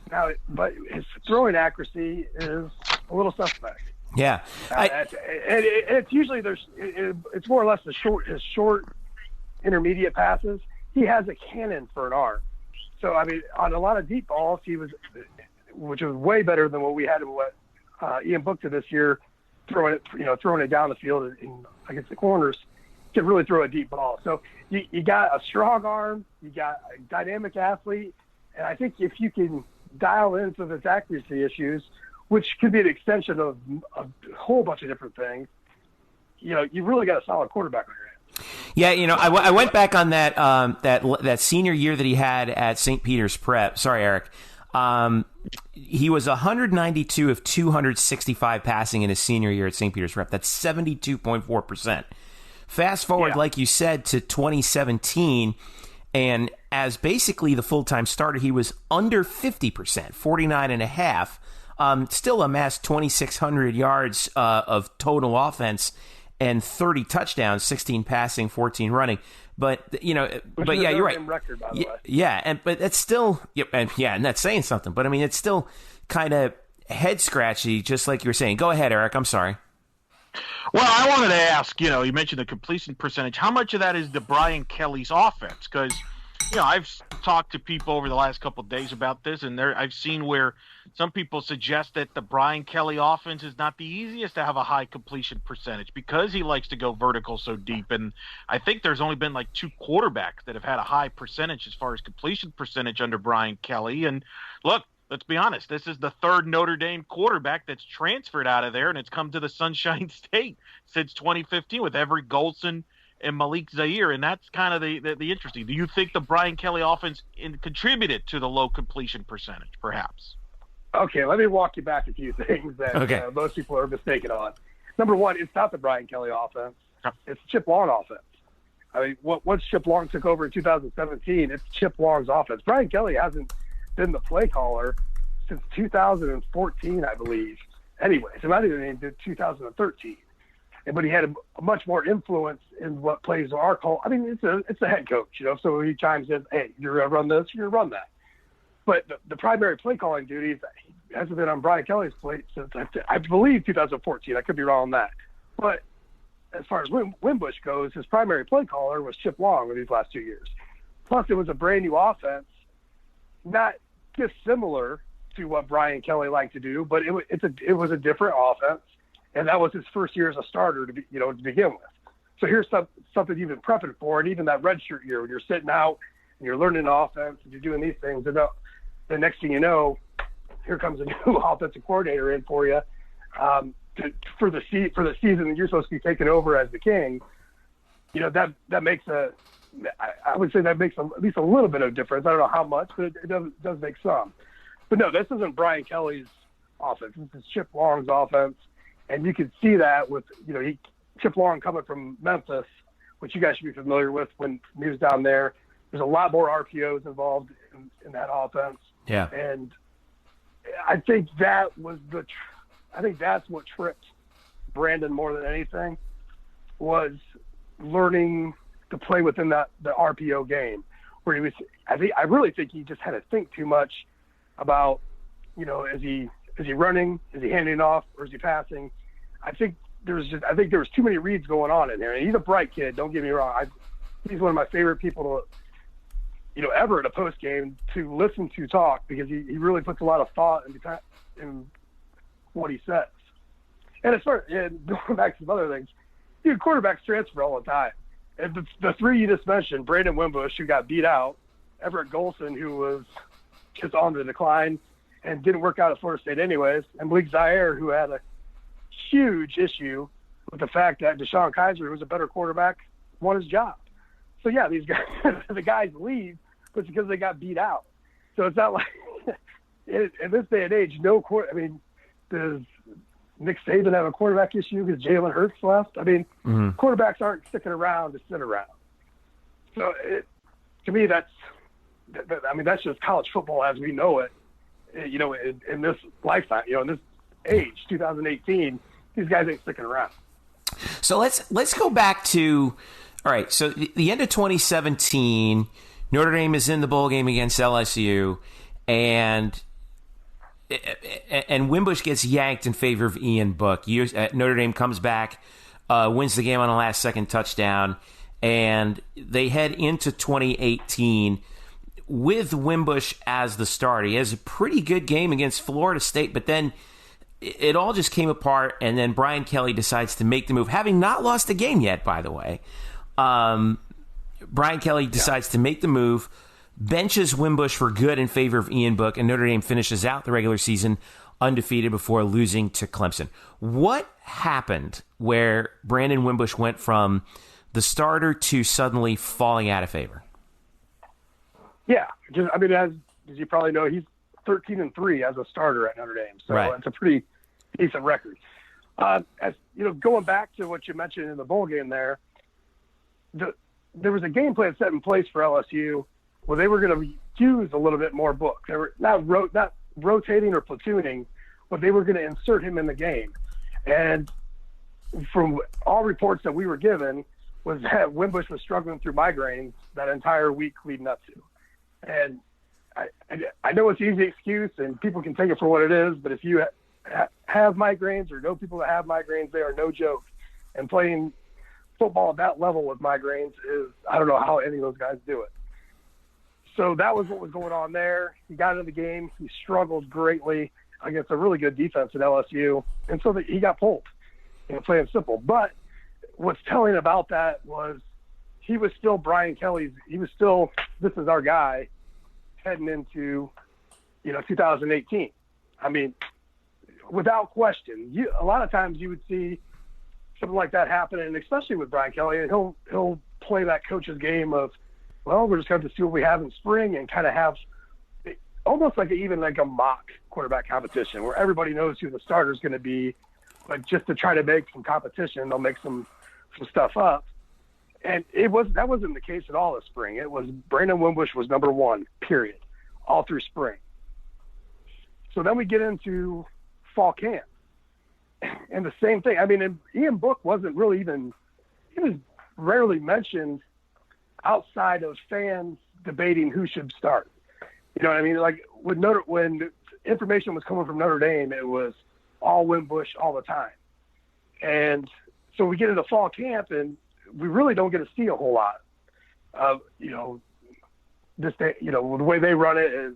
Now, but his throwing accuracy is a little suspect. Yeah, it's usually it's more or less his short intermediate passes. He has a cannon for an arm. So I mean, on a lot of deep balls, which was way better than what we had in Ian Book did this year, throwing it down the field against the corners. Can really throw a deep ball. So you got a strong arm, you got a dynamic athlete, and I think if you can dial in some of his accuracy issues, which could be an extension of a whole bunch of different things, you really got a solid quarterback on your hands. Yeah, I went back on that senior year that he had at St. Peter's Prep. Sorry, Eric. He was 192 of 265 passing in his senior year at St. Peter's Prep. That's 72.4%. Fast forward, like you said, to 2017, and as basically the full-time starter, he was under 50%, 49.5%. Still amassed 2,600 yards of total offense and 30 touchdowns, 16 passing, 14 running. But yeah, you're right. Record, by the way. Yeah, but that's still, and that's saying something. But I mean, it's still kind of head scratchy, just like you were saying. Go ahead, Eric. I'm sorry. Well, I wanted to ask, you mentioned the completion percentage. How much of that is the Brian Kelly's offense? Because I've talked to people over the last couple of days about this, and I've seen where some people suggest that the Brian Kelly offense is not the easiest to have a high completion percentage because he likes to go vertical so deep. And I think there's only been like 2 quarterbacks that have had a high percentage as far as completion percentage under Brian Kelly. And look, let's be honest, this is the 3rd Notre Dame quarterback that's transferred out of there, and it's come to the Sunshine State since 2015 with Everett Golson and Malik Zaire, and that's kind of the interesting. Do you think the Brian Kelly offense contributed to the low completion percentage, perhaps? Okay, let me walk you back a few things that most people are mistaken on. Number one, it's not the Brian Kelly offense. It's Chip Long offense. I mean, once Chip Long took over in 2017, it's Chip Long's offense. Brian Kelly hasn't been the play caller since 2014, I believe. Anyways, it might even been 2013. But he had a much more influence in what plays are called. I mean, it's the head coach, so he chimes in, hey, you're going to run this, you're going to run that. But the primary play calling duties hasn't been on Brian Kelly's plate since, I believe, 2014. I could be wrong on that. But as far as Wimbush goes, his primary play caller was Chip Long in these last 2 years. Plus, it was a brand new offense, not dissimilar to what Brian Kelly liked to do, but it was a different offense. And that was his first year as a starter to begin with. So here's something you've been prepping for, and even that redshirt year when you're sitting out and you're learning offense and you're doing these things, and the next thing you know, here comes a new offensive coordinator in for you for the season that you're supposed to be taking over as the king. That makes I would say that makes at least a little bit of difference. I don't know how much, but it does make some. But no, this isn't Brian Kelly's offense. This is Chip Long's offense. And you can see that with, Chip Long coming from Memphis, which you guys should be familiar with when he was down there. There's a lot more RPOs involved in that offense. Yeah. And I think that's what tripped Brandon more than anything was learning to play within the RPO game, where I really think he just had to think too much about, is he running? Is he handing off? Or is he passing? I think there was too many reads going on in there. And he's a bright kid. Don't get me wrong. He's one of my favorite people to, ever at a post game to listen to talk, because he really puts a lot of thought in what he says. And as far as going back to some other things, quarterbacks transfer all the time. And the 3 you just mentioned, Brandon Wimbush, who got beat out, Everett Golson, who was just on the decline and didn't work out at Florida State anyways, and Malik Zaire, who had a huge issue with the fact that Deshaun Kaiser, who was a better quarterback, won his job. So, yeah, these guys, the guys leave, but it's because they got beat out. So it's not like in this day and age, does Nick Saban have a quarterback issue because Jalen Hurts left? I mean, quarterbacks aren't sticking around to sit around. So to me, that's just college football as we know it. In this lifetime, in this age, 2018, these guys ain't sticking around. So let's go back to, all right, so the end of 2017, Notre Dame is in the bowl game against LSU, and Wimbush gets yanked in favor of Ian Book. Notre Dame comes back, wins the game on a last-second touchdown, and they head into 2018 with Wimbush as the starter. He has a pretty good game against Florida State, but then it all just came apart, and then Brian Kelly decides to make the move, having not lost a game yet, by the way. Brian Kelly decides to make the move, benches Wimbush for good in favor of Ian Book, and Notre Dame finishes out the regular season undefeated before losing to Clemson. What happened where Brandon Wimbush went from the starter to suddenly falling out of favor? Yeah, as you probably know, he's 13-3 as a starter at Notre Dame, so It's a pretty decent record. Going back to what you mentioned in the bowl game there was a game plan set in place for LSU where they were going to use a little bit more Book. They were not rotating or platooning, but they were going to insert him in the game. And from all reports that we were given was that Wimbush was struggling through migraines that entire week leading up to. And I know it's an easy excuse and people can take it for what it is, but if you have migraines or know people that have migraines, they are no joke. And playing football at that level with migraines I don't know how any of those guys do it. So that was what was going on there. He got into the game. He struggled greatly against a really good defense at LSU. And so he got pulled, plain and simple. But what's telling about that was he was still Brian Kelly's. He was still, this is our guy heading into, 2018. I mean, without question, a lot of times you would see something like that happen, and especially with Brian Kelly, and he'll play that coach's game of, well, we're just going to see what we have in spring and kind of have almost like a mock quarterback competition where everybody knows who the starter is going to be, but just to try to make some competition, they'll make some stuff up. And that wasn't the case at all this spring. It was Brandon Wimbush was number one, period, all through spring. So then we get into fall camp, and the same thing. I mean, Ian Book wasn't really he was rarely mentioned outside of fans debating who should start. You know what I mean? Like when information was coming from Notre Dame, it was all Wimbush all the time. And so we get into fall camp, and we really don't get to see a whole lot of, this day, the way they run it is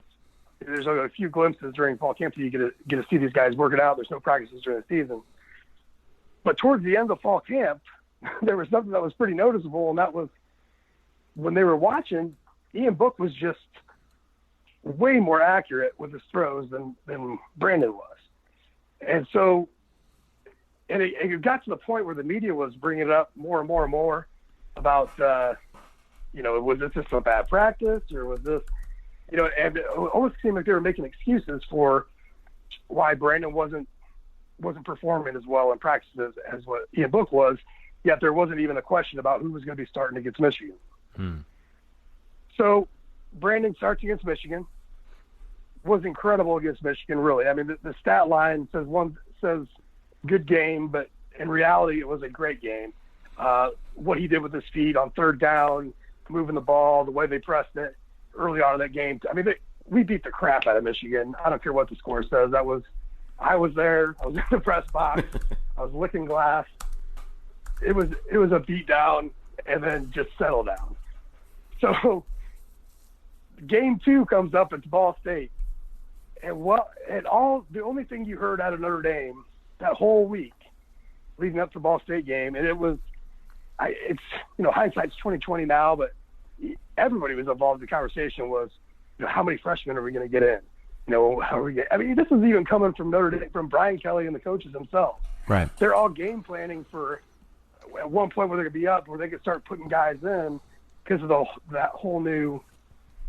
there's a few glimpses during fall camp that you get to see these guys working out. There's no practices during the season. But towards the end of fall camp, there was something that was pretty noticeable, and that was when they were watching, Ian Book was just way more accurate with his throws than Brandon was. And so, and it got to the point where the media was bringing it up more and more and more about, was this just a bad practice, or was this, and it almost seemed like they were making excuses for why Brandon wasn't performing as well in practices as what Ian Book was, yet there wasn't even a question about who was going to be starting against Michigan. So Brandon starts against Michigan, was incredible against Michigan, really. I mean, the stat line says good game, but in reality, it was a great game. What he did with his feet on third down, moving the ball, the way they pressed it early on in that game. I mean, we beat the crap out of Michigan. I don't care what the score says. I was there. I was in the press box. I was licking glass. It was a beat down and then just settle down. So game 2 comes up at Ball State. And the only thing you heard out of Notre Dame that whole week leading up to the Ball State game, and it's hindsight's 2020 now, but everybody was involved in the conversation was, how many freshmen are we going to get in? How are we I mean, this is even coming from Notre Dame, from Brian Kelly and the coaches themselves. Right. They're all game planning for at one point where they're going to be up, where they could start putting guys in because of that whole new,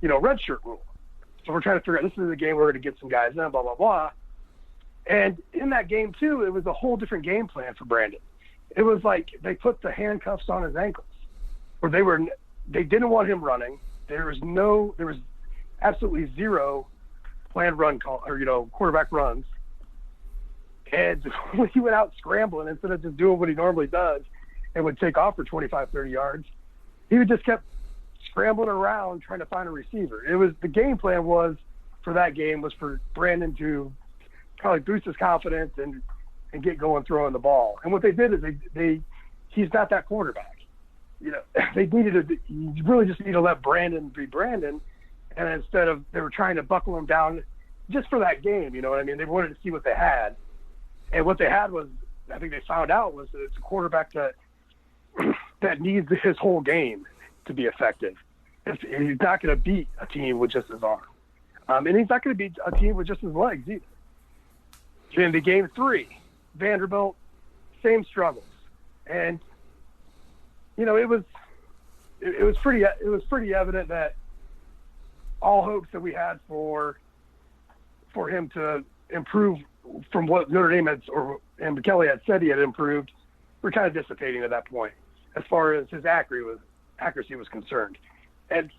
redshirt rule. So we're trying to figure out, this is the game we're going to get some guys in, blah, blah, blah. And in that game, too, it was a whole different game plan for Brandon. It was like they put the handcuffs on his ankles, where they didn't want him running. There was absolutely zero planned run call, or, quarterback runs. And when he went out scrambling, instead of just doing what he normally does and would take off for 25, 30 yards, he would just kept scrambling around trying to find a receiver. The game plan for that game was for Brandon to probably boost his confidence and get going throwing the ball. And what they did is he's not that quarterback. They you really just need to let Brandon be Brandon. And instead of, they were trying to buckle him down just for that game, you know what I mean? They wanted to see what they had. And what they had was, I think they found out, was that it's a quarterback that needs his whole game to be effective. He's not going to beat a team with just his arm. And he's not going to beat a team with just his legs either. In the game 3, Vanderbilt, same struggles. And, it was pretty evident that all hopes that we had for him to improve from what Notre Dame and Kelly had said he had improved, were kind of dissipating at that point as far as his accuracy was concerned. And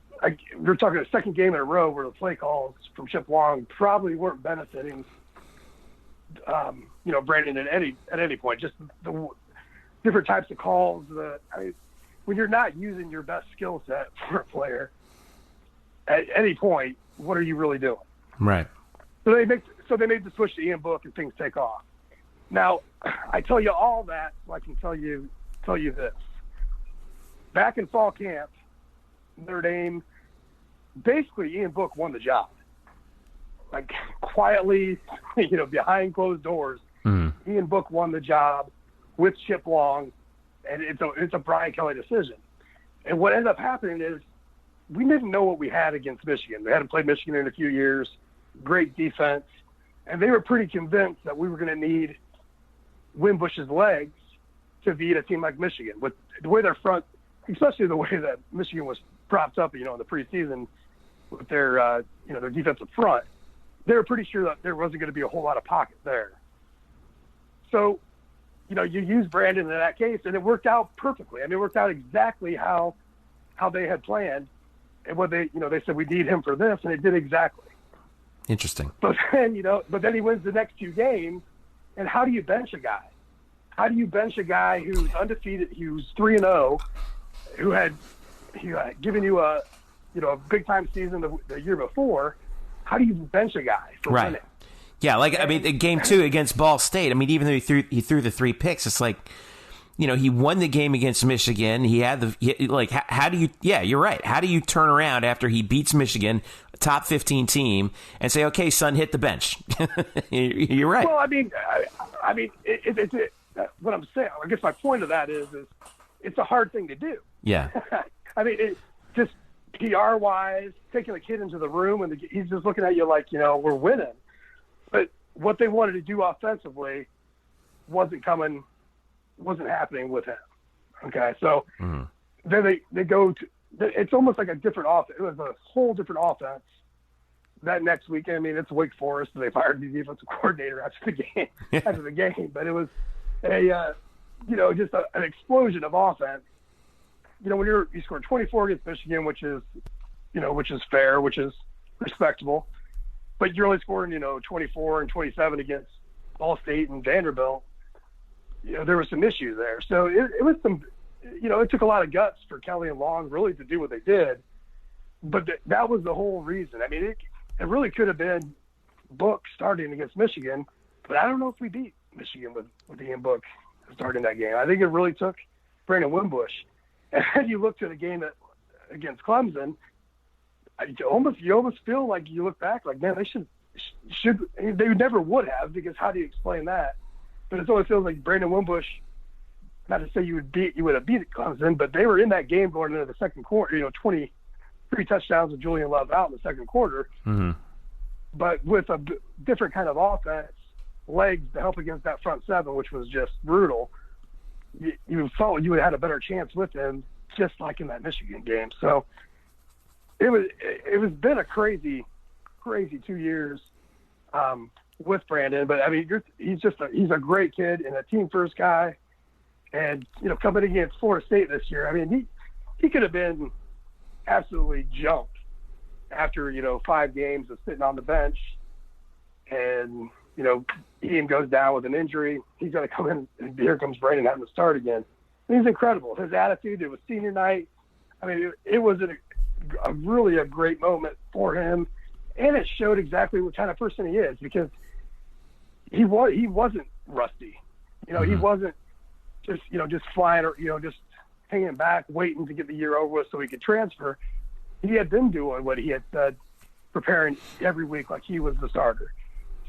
we're talking a second game in a row where the play calls from Chip Long probably weren't benefiting, Brandon at any point. Just the different types of calls. When you're not using your best skill set for a player at any point, what are you really doing? Right. So they made the switch to Ian Book, and things take off. Now, I tell you all that so I can tell you this. Back in fall camp, Notre Dame basically Ian Book won the job. Like quietly, behind closed doors, Ian Book won the job with Chip Long, and it's a Brian Kelly decision. And what ended up happening is we didn't know what we had against Michigan. They hadn't played Michigan in a few years, great defense, and they were pretty convinced that we were going to need Wimbush's legs to beat a team like Michigan. With the way their front, especially the way that Michigan was propped up, in the preseason with their defensive front, they were pretty sure that there wasn't going to be a whole lot of pocket there. So, you use Brandon in that case, and it worked out perfectly. I mean, it worked out exactly how they had planned, and what they said we need him for this, and it did exactly. Interesting. But then, he wins the next 2 games, and how do you bench a guy? How do you bench a guy who's undefeated, who's 3-0, who had given you a big time season the year before? How do you bench a guy for winning? Yeah, game 2 against Ball State. I mean, even though he threw the 3 picks, it's like, he won the game against Michigan. He had how do you? Yeah, you're right. How do you turn around after he beats Michigan, a top 15 team, and say, "Okay, son, hit the bench"? You're right. Well, it's what I'm saying. I guess my point of that is it's a hard thing to do. Yeah. I mean, it just PR-wise, taking the kid into the room and he's just looking at you like, we're winning. But what they wanted to do offensively wasn't happening with him. Okay, so then they go to – it's almost like a different offense. It was a whole different offense that next weekend. I mean, it's Wake Forest, and they fired the defensive coordinator after the game. But it was just an explosion of offense. When you scored 24 against Michigan, which is fair, which is respectable, but you're only scoring, 24 and 27 against Ball State and Vanderbilt. There were some issues there. So it was some, it took a lot of guts for Kelly and Long really to do what they did, but that was the whole reason. I mean, it really could have been Book starting against Michigan, but I don't know if we beat Michigan with Ian Book starting that game. I think it really took Brandon Wimbush. And then you look to the game against Clemson, you almost feel like you look back like, man, they they never would have, because how do you explain that? But it always feels like Brandon Wimbush, not to say you would have beat Clemson, but they were in that game going into the second quarter, 23 touchdowns with Julian Love out in the second quarter. Mm-hmm. But with a different kind of offense, legs to help against that front seven, which was just brutal, you felt you would have had a better chance with him, just like in that Michigan game. So it was been a crazy 2 years with Brandon. But I mean, he's a great kid and a team first guy. And coming against Florida State this year, I mean, he could have been absolutely jumped after 5 games of sitting on the bench, and Ian goes down with an injury. He's going to come in, and here comes Brandon having to start again. And he's incredible. His attitude, it was senior night. I mean, it was really a great moment for him, and it showed exactly what kind of person he is, because he wasn't rusty. He wasn't just flying or, just hanging back, waiting to get the year over with so he could transfer. He had been doing what he had said, preparing every week like he was the starter.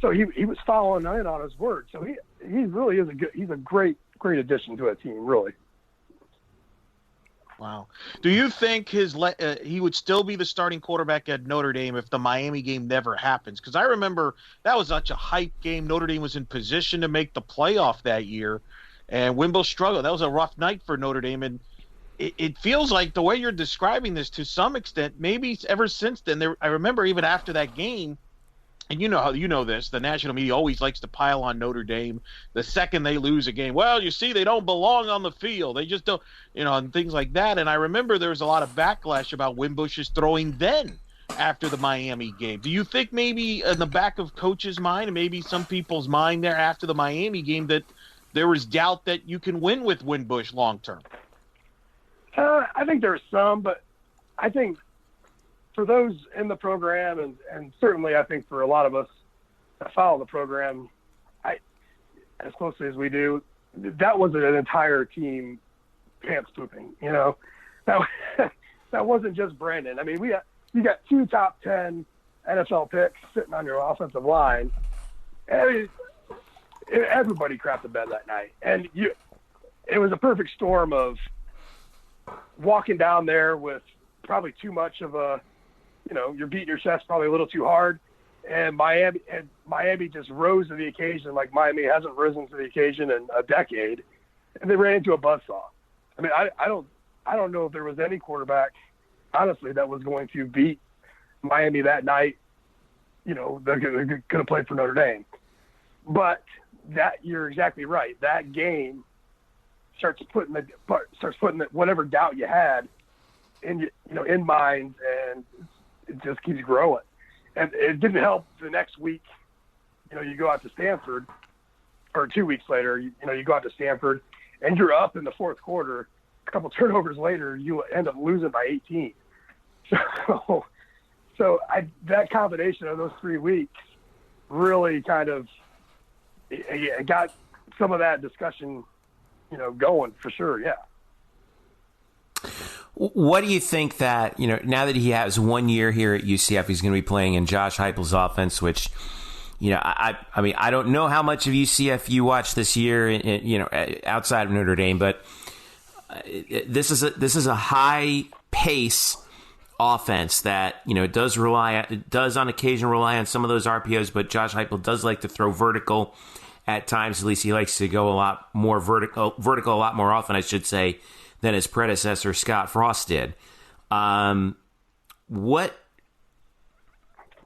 So he was following in on his word. So he really is he's a great addition to a team, really. Wow. Do you think he would still be the starting quarterback at Notre Dame if the Miami game never happens? Because I remember that was such a hype game. Notre Dame was in position to make the playoff that year, and Wimbush struggled. That was a rough night for Notre Dame, and it feels like the way you're describing this, to some extent, maybe ever since then. I remember even after that game, and this, the national media always likes to pile on Notre Dame the second they lose a game. Well, you see, they don't belong on the field. They just don't, and things like that. And I remember there was a lot of backlash about Wimbush's throwing then after the Miami game. Do you think maybe in the back of coach's mind, and maybe some people's mind there after the Miami game, that there was doubt that you can win with Wimbush long term? I think there's some, but I think for those in the program, and certainly I think for a lot of us that follow the program, as closely as we do, that was an entire team pants pooping. That wasn't just Brandon. I mean, you got 2 top 10 NFL picks sitting on your offensive line. And everybody crapped the bed that night. And it was a perfect storm of walking down there with probably too much of a, you're beating your chest probably a little too hard. And Miami just rose to the occasion like Miami hasn't risen to the occasion in a decade. And they ran into a buzzsaw. I mean, I don't know if there was any quarterback, honestly, that was going to beat Miami that night. They're going to play for Notre Dame. But you're exactly right. That game starts putting whatever doubt you had in minds, and it just keeps growing. And it didn't help the next week. You go out to Stanford, or 2 weeks later, you go out to Stanford, and you're up in the fourth quarter. A couple turnovers later, you end up losing by 18. So that combination of those 3 weeks really kind of it got some of that discussion, going for sure. Yeah. What do you think that, now that he has 1 year here at UCF, he's going to be playing in Josh Heupel's offense, which, I mean, I don't know how much of UCF you watched this year, outside of Notre Dame, but this is a high pace offense that, does on occasion rely on some of those RPOs, but Josh Heupel does like to throw vertical at times. At least he likes to go a lot more vertical a lot more often, I should say, than his predecessor Scott Frost did. What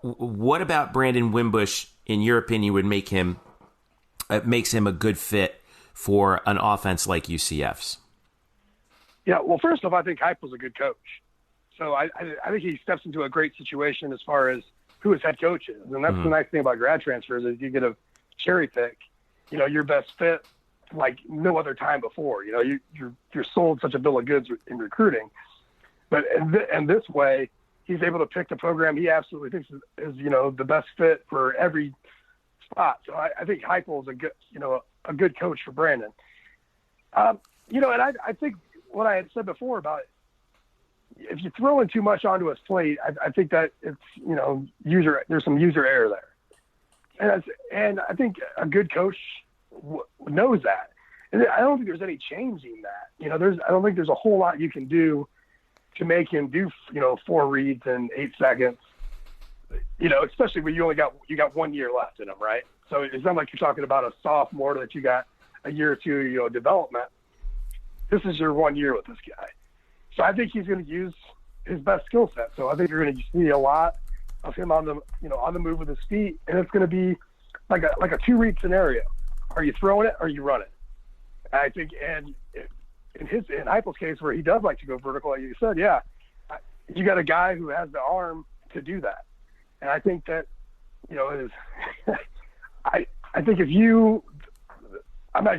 about Brandon Wimbush, in your opinion, would makes him a good fit for an offense like UCF's? Yeah, well, first off, I think Heupel's a good coach. So I think he steps into a great situation as far as who his head coach is. And that's the nice thing about grad transfers is you get a cherry pick, your best fit like no other time before. You're sold such a bill of goods in recruiting. But and this way, he's able to pick the program he absolutely thinks is the best fit for every spot. So I think Heupel is a good coach for Brandon. And I think what I had said before about if you throw in too much onto his plate, I think that it's there's some user error there, and I think a good coach knows that, and I don't think there's any changing that. I don't think there's a whole lot you can do to make him do 4 reads in 8 seconds. Especially when you got 1 year left in him, right? So it's not like you're talking about a sophomore that you got a year or two development. This is your 1 year with this guy. So I think he's going to use his best skill set. So I think you're going to see a lot of him on the move with his feet, and it's going to be like a 2-read scenario. Are you throwing it or are you running? I think, and in Heupel's case, where he does like to go vertical, like you said, yeah, you got a guy who has the arm to do that, and I think that I think if you, I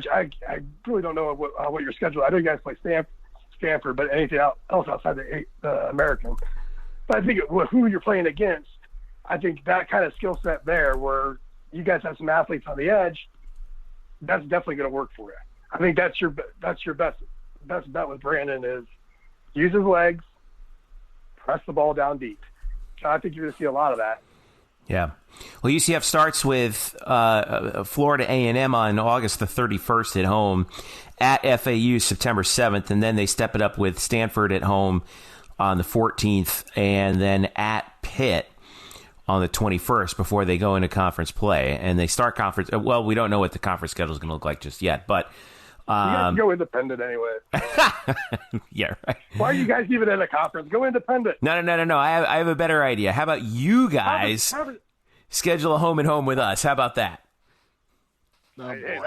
really don't know what your schedule. I know you guys play Stanford, but anything else outside the American. But I think who you're playing against, I think that kind of skill set there, where you guys have some athletes on the edge, that's definitely going to work for you. I think that's your best bet with Brandon is use his legs, press the ball down deep. So I think you're going to see a lot of that. Yeah. Well, UCF starts with Florida A&M on August the 31st at home, at FAU September 7th, and then they step it up with Stanford at home on the 14th, and then at Pitt on the 21st before they go into conference play. And they start conference. Well, we don't know what the conference schedule is going to look like just yet, but you guys go independent anyway. Yeah, right. Why are you guys even in a conference? Go independent. No. I have a better idea. How about you guys schedule a home and home with us? How about that? Oh, hey,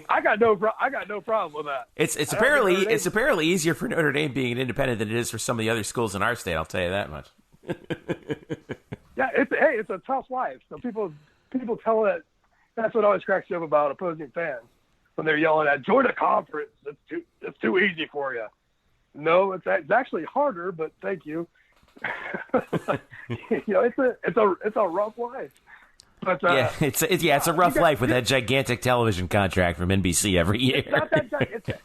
I got no problem with that. It's apparently easier for Notre Dame being an independent than it is for some of the other schools in our state. I'll tell you that much. Yeah, it's a tough life. So people tell it. That's what always cracks you up about opposing fans when they're yelling at join a conference. It's too easy for you. No, it's actually harder, but thank you. It's a rough life. But it's a rough life with that gigantic television contract from NBC every year.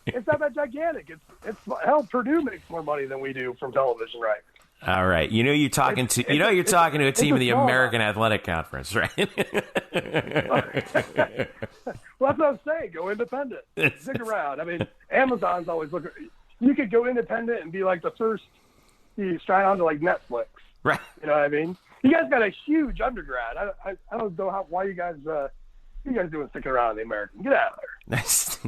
It's not that gigantic. It's hell, Purdue makes more money than we do from television, right? All right, you're talking to a team in the American Athletic Conference, right? Well, that's what I'm saying. Go independent. Stick around. I mean, Amazon's always looking. You could go independent and be like the first. You stride on to like Netflix, right? You know what I mean? You guys got a huge undergrad. I don't know why you guys doing sticking around in the American. Get out of there. Let's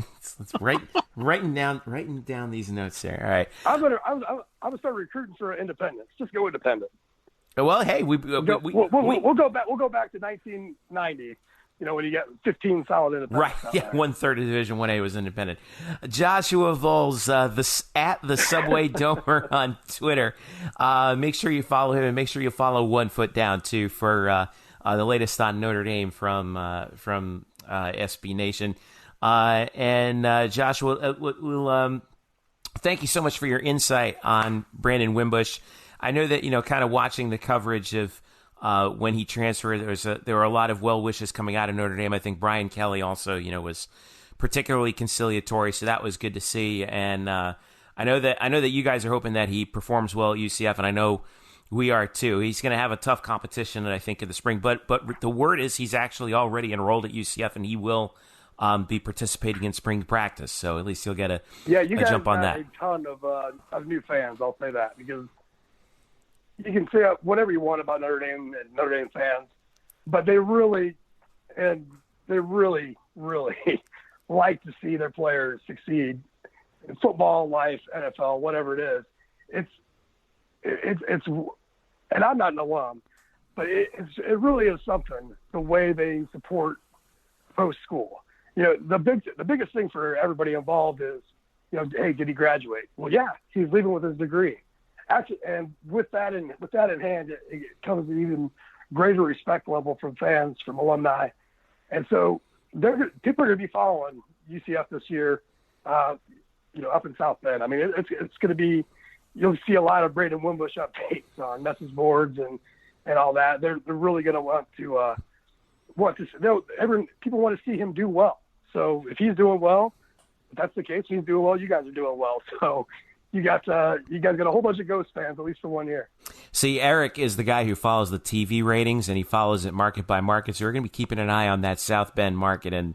writing down these notes there. All right. I'm gonna start recruiting for independence. Just go independent. Well, hey, we'll go back. We'll go back to 1990. You know, when you get 15 solid independents. Right. Yeah, 1/3 of Division 1A was independent. Joshua Vowles, at the Subway Domer on Twitter. Make sure you follow him, and make sure you follow 1 Foot Down too for the latest on Notre Dame from SB Nation. And Joshua, we'll thank you so much for your insight on Brandon Wimbush. I know that kind of watching the coverage of. When he transferred, there were a lot of well wishes coming out of Notre Dame. I think Brian Kelly also, was particularly conciliatory, so that was good to see. And I know that you guys are hoping that he performs well at UCF, and I know we are too. He's going to have a tough competition, I think, in the spring. But the word is he's actually already enrolled at UCF, and he will be participating in spring practice. So at least he'll get a jump on that. You guys got a ton of new fans. I'll say that because. You can say whatever you want about Notre Dame and Notre Dame fans, but they really like to see their players succeed in football, life, NFL, whatever it is. It's and I'm not an alum, but it really is something the way they support post school. The biggest thing for everybody involved is, hey, did he graduate? Well, yeah, he's leaving with his degree. Actually, and with that in hand, it comes an even greater respect level from fans, from alumni, and so people are going to be following UCF this year, up in South Bend. I mean, it's going to be, you'll see a lot of Brandon Wimbush updates on message boards and all that. They're really going to want to people want to see him do well. So if he's doing well, if that's the case, he's doing well. You guys are doing well. So. You guys got a whole bunch of Ghost fans, at least for 1 year. See, Eric is the guy who follows the TV ratings, and he follows it market by market. So we're going to be keeping an eye on that South Bend market and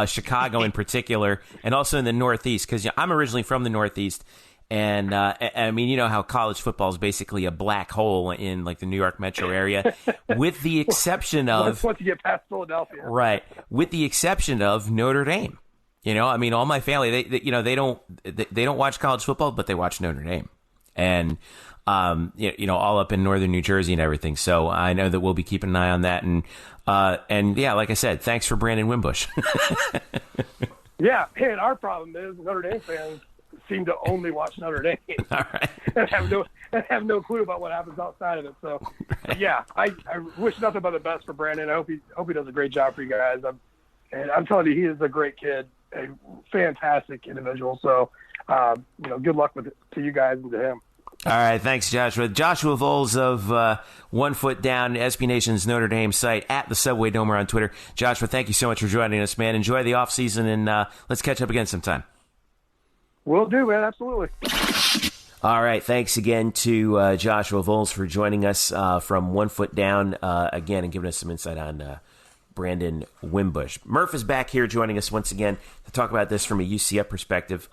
Chicago in particular, and also in the Northeast, because I'm originally from the Northeast. And I mean, how college football is basically a black hole in like the New York metro area, with the exception of once you get past Philadelphia, right? With the exception of Notre Dame. I mean, all my family, they don't watch college football, but they watch Notre Dame, and all up in northern New Jersey and everything. So I know that we'll be keeping an eye on that, and yeah, like I said, thanks for Brandon Wimbush. Yeah, and our problem is Notre Dame fans seem to only watch Notre Dame, all right, and have no clue about what happens outside of it. So, yeah, I wish nothing but the best for Brandon. I hope he does a great job for you guys. I'm telling you, he is a great kid. A fantastic individual. So, good luck to you guys and to him. All right. Thanks, Joshua. Joshua Vowles of 1 Foot Down, SB Nation's Notre Dame site, at the Subway Domer on Twitter. Joshua, thank you so much for joining us, man. Enjoy the off season, and let's catch up again sometime. Will do, man. Absolutely. All right. Thanks again to Joshua Vowles for joining us from 1 Foot Down again, and giving us some insight on Brandon Wimbush. Murph is back here joining us once again to talk about this from a UCF perspective.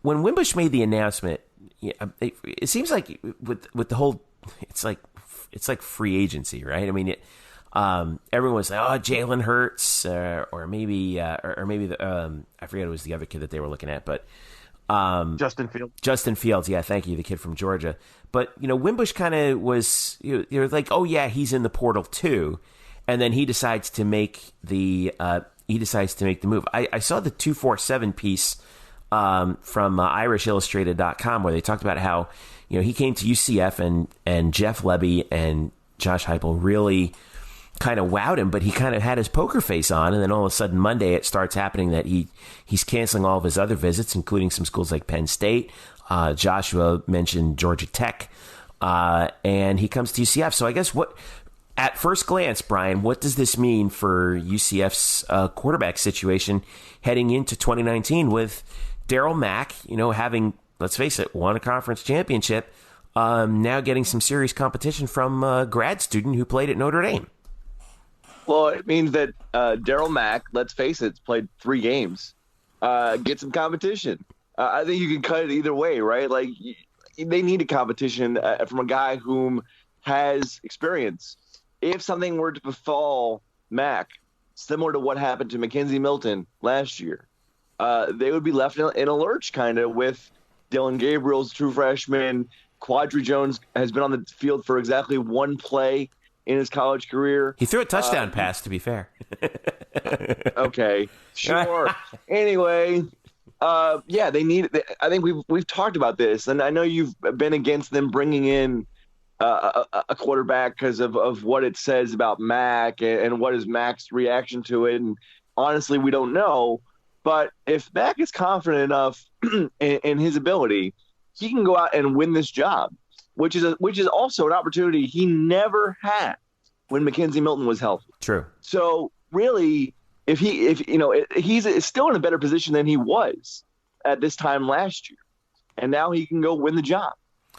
When Wimbush made the announcement, it seems like with the whole, it's like free agency, right? I mean, everyone was like, oh, Jalen Hurts, or maybe the I forget, it was the other kid that they were looking at, but Justin Fields, yeah, thank you, the kid from Georgia. But Wimbush kind of was, you're like, oh yeah, he's in the portal too, and then he decides to make the move. I saw the 247 piece from IrishIllustrated.com where they talked about how he came to UCF and Jeff Lebby and Josh Heupel really kind of wowed him, but he kind of had his poker face on, and then all of a sudden Monday it starts happening that he's canceling all of his other visits, including some schools like Penn State. Joshua mentioned Georgia Tech, and he comes to UCF. So I guess At first glance, Brian, what does this mean for UCF's quarterback situation heading into 2019 with Darryl Mack, having, let's face it, won a conference championship, now getting some serious competition from a grad student who played at Notre Dame? Well, it means that Darryl Mack, let's face it, played 3 games. Get some competition. I think you can cut it either way, right? Like, they need a competition from a guy whom has experience. If something were to befall Mack, similar to what happened to Mackenzie Milton last year, they would be left in a lurch kind of with Dylan Gabriel's true freshman. Quadri Jones has been on the field for exactly 1 play in his college career. He threw a touchdown pass, to be fair. Okay, sure. Anyway, they need. I think we've talked about this, and I know you've been against them bringing in a quarterback because of what it says about Mack and what is Mack's reaction to it. And honestly, we don't know. But if Mack is confident enough in his ability, he can go out and win this job, which is also an opportunity he never had when Mackenzie Milton was healthy. True. So really, he's still in a better position than he was at this time last year, and now he can go win the job.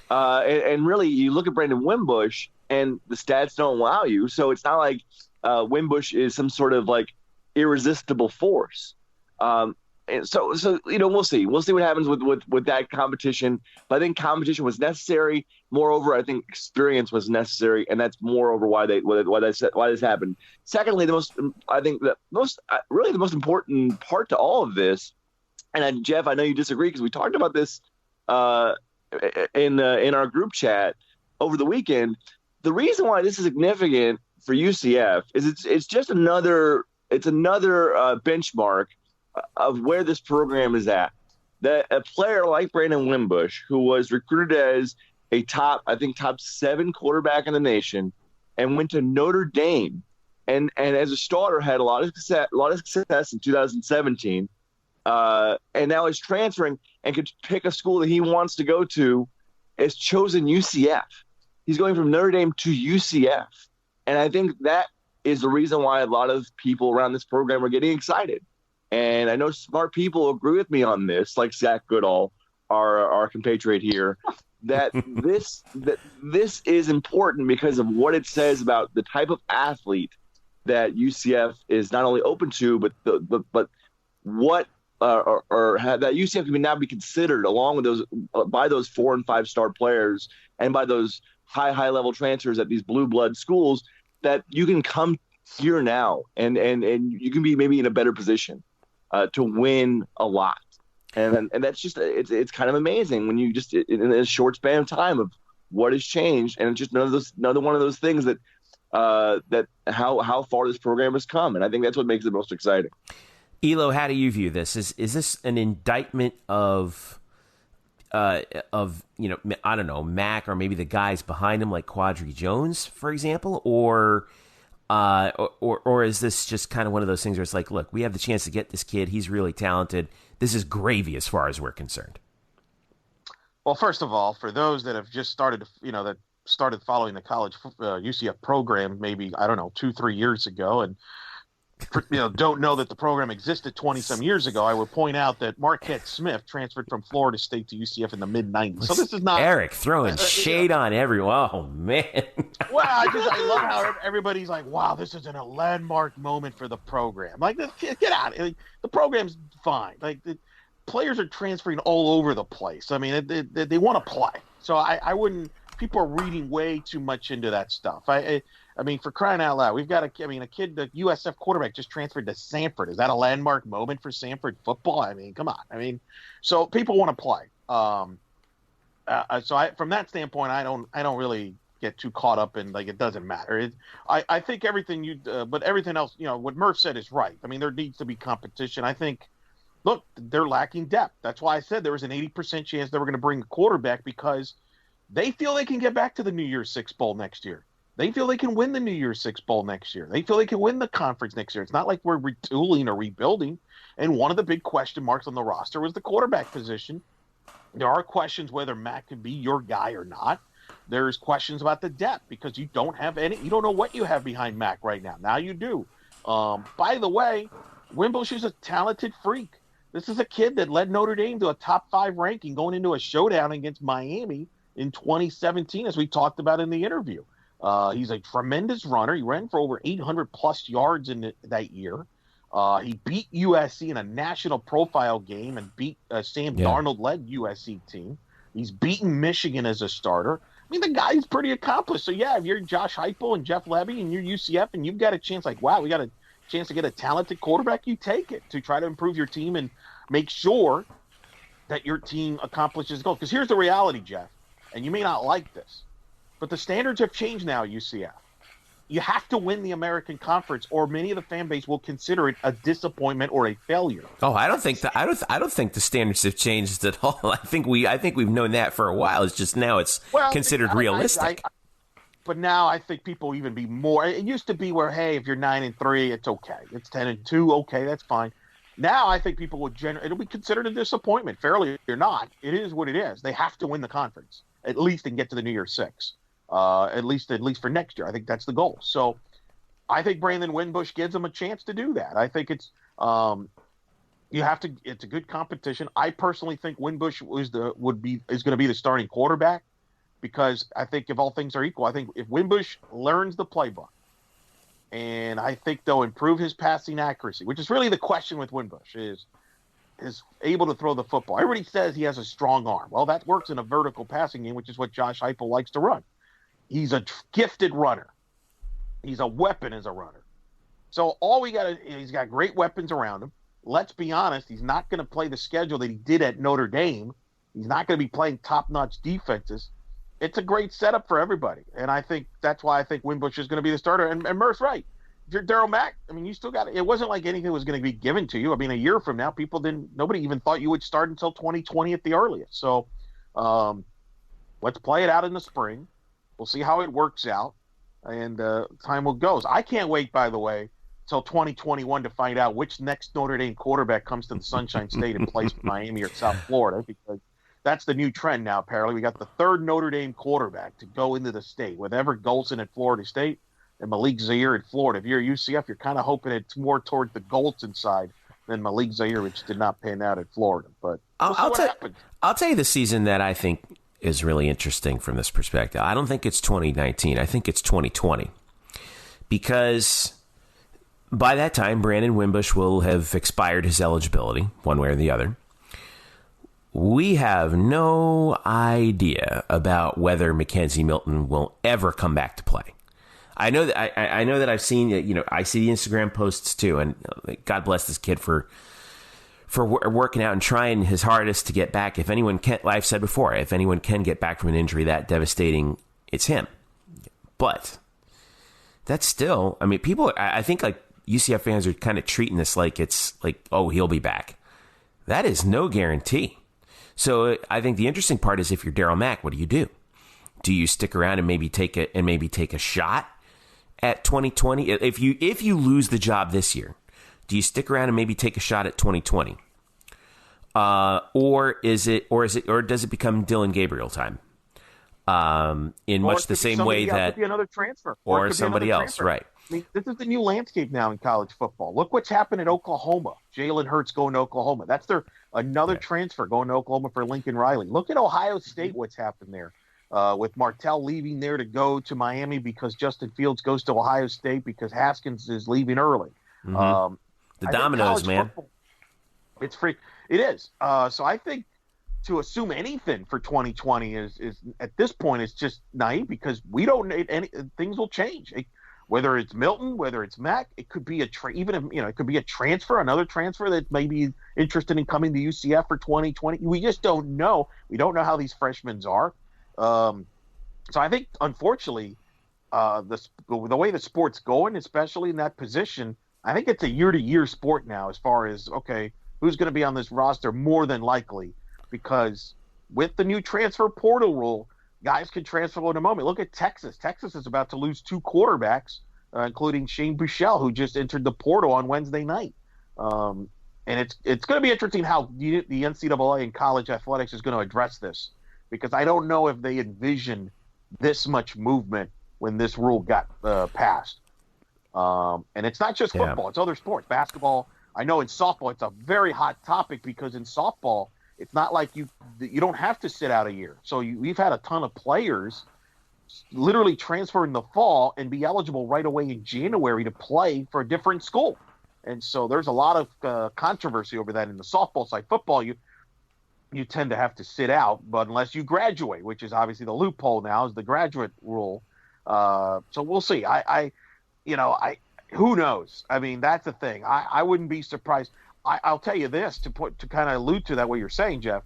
And really, you look at Brandon Wimbush, and the stats don't allow you. So it's not like Wimbush is some sort of like irresistible force. And so we'll see. We'll see what happens with that competition. But I think competition was necessary. Moreover, I think experience was necessary, and that's moreover why this happened. Secondly, the most important part to all of this, and Jeff, I know you disagree because we talked about this in our group chat over the weekend. The reason why this is significant for UCF is it's just another benchmark of where this program is at. That a player like Brandon Wimbush, who was recruited as a top 7 quarterback in the nation, and went to Notre Dame, and as a starter had a lot of success in 2017, and now is transferring and could pick a school that he wants to go to, has chosen UCF. He's going from Notre Dame to UCF, and I think that is the reason why a lot of people around this program are getting excited. And I know smart people agree with me on this, like Zach Goodall, our compatriot here, that this is important because of what it says about the type of athlete that UCF is not only open to, but what that UCF can now be considered along with those by those 4- and 5-star players and by those high level transfers at these blue blood schools, that you can come here now and you can be maybe in a better position to win a lot. And that's just it's kind of amazing when you just in a short span of time of what has changed, and it's just another one of those things that how far this program has come, and I think that's what makes it most exciting. Elo, how do you view this? Is this an indictment of I don't know, Mack or maybe the guys behind him like Quadri Jones, for example, or is this just kind of one of those things where it's like, look, we have the chance to get this kid. He's really talented. This is gravy as far as we're concerned. Well, first of all, for those that have just started following the college UCF program, maybe, I don't know, 2-3 years ago, and don't know that the program existed 20-some years ago, I would point out that Marquette Smith transferred from Florida State to UCF in the mid-'90s. So this is not Eric throwing shade on everyone. Oh, man. Well, I love how everybody's like, wow, this is a landmark moment for the program. Like, get out. The program's fine. Like, the players are transferring all over the place. I mean, they want to play. So I wouldn't – people are reading way too much into that stuff. I mean, for crying out loud, we've got a kid, the USF quarterback just transferred to Sanford. Is that a landmark moment for Sanford football? I mean, come on. I mean, so people want to play. From that standpoint, I don't really get too caught up in, like, it doesn't matter. I think everything but everything else, what Murph said is right. I mean, there needs to be competition. I think, look, they're lacking depth. That's why I said there was an 80% chance they were going to bring a quarterback, because they feel they can get back to the New Year's Six Bowl next year. They feel they can win the New Year's Six Bowl next year. They feel they can win the conference next year. It's not like we're retooling or rebuilding. And one of the big question marks on the roster was the quarterback position. There are questions whether Mack could be your guy or not. There's questions about the depth because you don't know what you have behind Mac right now. Now you do. By the way, Wimbush is a talented freak. This is a kid that led Notre Dame to a top 5 ranking going into a showdown against Miami in 2017, as we talked about in the interview. He's a tremendous runner. He ran for over 800 plus yards in that year. He beat USC in a national profile game and beat Sam Darnold-led USC team. He's beaten Michigan as a starter. I mean, the guy's pretty accomplished. So, yeah, if you're Josh Heupel and Jeff Lebby and you're UCF and you've got a chance like, wow, we got a chance to get a talented quarterback, you take it to try to improve your team and make sure that your team accomplishes goals. Because here's the reality, Jeff, and you may not like this, but the standards have changed now at UCF. You have to win the American Conference, or many of the fan base will consider it a disappointment or a failure. Oh, I don't think I don't think the standards have changed at all. I think we've known that for a while. It's just now it's considered realistic. But now I think people even be more. It used to be where, hey, if you're 9-3, it's okay. It's 10-2, okay, that's fine. Now I think people it'll be considered a disappointment, fairly or not. It is what it is. They have to win the conference at least and get to the New Year's Six. At least for next year. I think that's the goal. So I think Brandon Wimbush gives them a chance to do that. I think it's it's a good competition. I personally think Wimbush is going to be the starting quarterback, because I think if all things are equal, I think if Wimbush learns the playbook, and I think they'll improve his passing accuracy, which is really the question with Wimbush, is able to throw the football. Everybody says he has a strong arm. Well, that works in a vertical passing game, which is what Josh Heupel likes to run. He's a gifted runner. He's a weapon as a runner. So he's got great weapons around him. Let's be honest, he's not going to play the schedule that he did at Notre Dame. He's not going to be playing top-notch defenses. It's a great setup for everybody. And I think that's why I think Wimbush is going to be the starter. And Murph's right. If you're Darryl Mack, I mean, you still got it. Wasn't like anything was going to be given to you. I mean, a year from now, nobody even thought you would start until 2020 at the earliest. So let's play it out in the spring. We'll see how it works out, and time will go. I can't wait, by the way, until 2021 to find out which next Notre Dame quarterback comes to the Sunshine State and plays for Miami or South Florida, because that's the new trend now, apparently. We got the third Notre Dame quarterback to go into the state, with Everett Golson at Florida State and Malik Zaire at Florida. If you're UCF, you're kind of hoping it's more toward the Golson side than Malik Zaire, which did not pan out at Florida. But I'll tell you the season that I think is really interesting from this perspective. I don't think it's 2019. I think it's 2020. Because by that time, Brandon Wimbush will have expired his eligibility, one way or the other. We have no idea about whether Mackenzie Milton will ever come back to play. I know that I've seen, I see the Instagram posts too, and God bless this kid for working out and trying his hardest to get back. If anyone can, like I've said before, if anyone can get back from an injury that devastating, it's him. But that's still, I mean, I think like UCF fans are kind of treating this like it's like, oh, he'll be back. That is no guarantee. So I think the interesting part is, if you're Darryl Mack, what do? Do you stick around and maybe take a shot at 2020? If you lose the job this year, do you stick around and maybe take a shot at 2020? Or does it become Dylan Gabriel time? In much the same way that, could be another transfer, or somebody else, right? I mean, this is the new landscape now in college football. Look what's happened at Oklahoma. Jalen Hurts going to Oklahoma. That's another transfer going to Oklahoma for Lincoln Riley. Look at Ohio State, what's happened there. With Martell leaving there to go to Miami because Justin Fields goes to Ohio State because Haskins is leaving early. Mm-hmm. The dominoes, man. Football, it's free. It is. So I think to assume anything for 2020 is at this point is just naive, because we don't need things will change. Whether it's Milton, whether it's Mack, it could be it could be a transfer, another transfer that may be interested in coming to UCF for 2020. We just don't know. We don't know how these freshmen are. So I think, unfortunately, the way the sport's going, especially in that position, I think it's a year-to-year sport now as far as, okay, who's going to be on this roster more than likely, because with the new transfer portal rule, guys can transfer in a moment. Look at Texas. Texas is about to lose 2 quarterbacks, including Shane Buechele, who just entered the portal on Wednesday night. And it's going to be interesting how the NCAA and college athletics is going to address this, because I don't know if they envision this much movement when this rule got passed. And it's not just football; it's other sports. Basketball. I know in softball it's a very hot topic because in softball it's not like you don't have to sit out a year. So we've had a ton of players literally transfer in the fall and be eligible right away in January to play for a different school. And so there's a lot of controversy over that in the softball side. Football, you tend to have to sit out, but unless you graduate, which is obviously the loophole now is the graduate rule. So we'll see. Who knows? I mean, that's the thing. I wouldn't be surprised. I'll tell you this to kind of allude to that what you're saying, Jeff.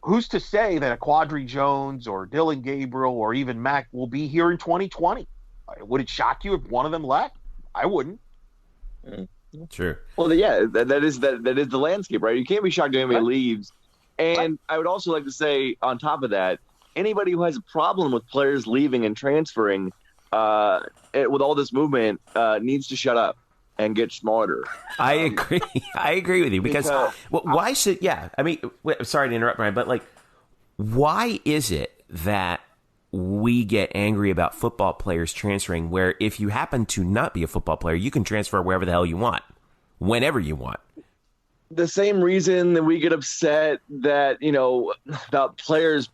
Who's to say that a Quadri Jones or Dylan Gabriel or even Mac will be here in 2020? Would it shock you if one of them left? I wouldn't. True. Well, yeah, that is the landscape, right? You can't be shocked if anybody leaves. And I would also like to say, on top of that, anybody who has a problem with players leaving and transferring with all this movement needs to shut up and get smarter. I agree. I agree with you because why should? Yeah, I mean, sorry to interrupt, Brian, but like, why is it that we get angry about football players transferring? Where if you happen to not be a football player, you can transfer wherever the hell you want, whenever you want. The same reason that we get upset that, about players,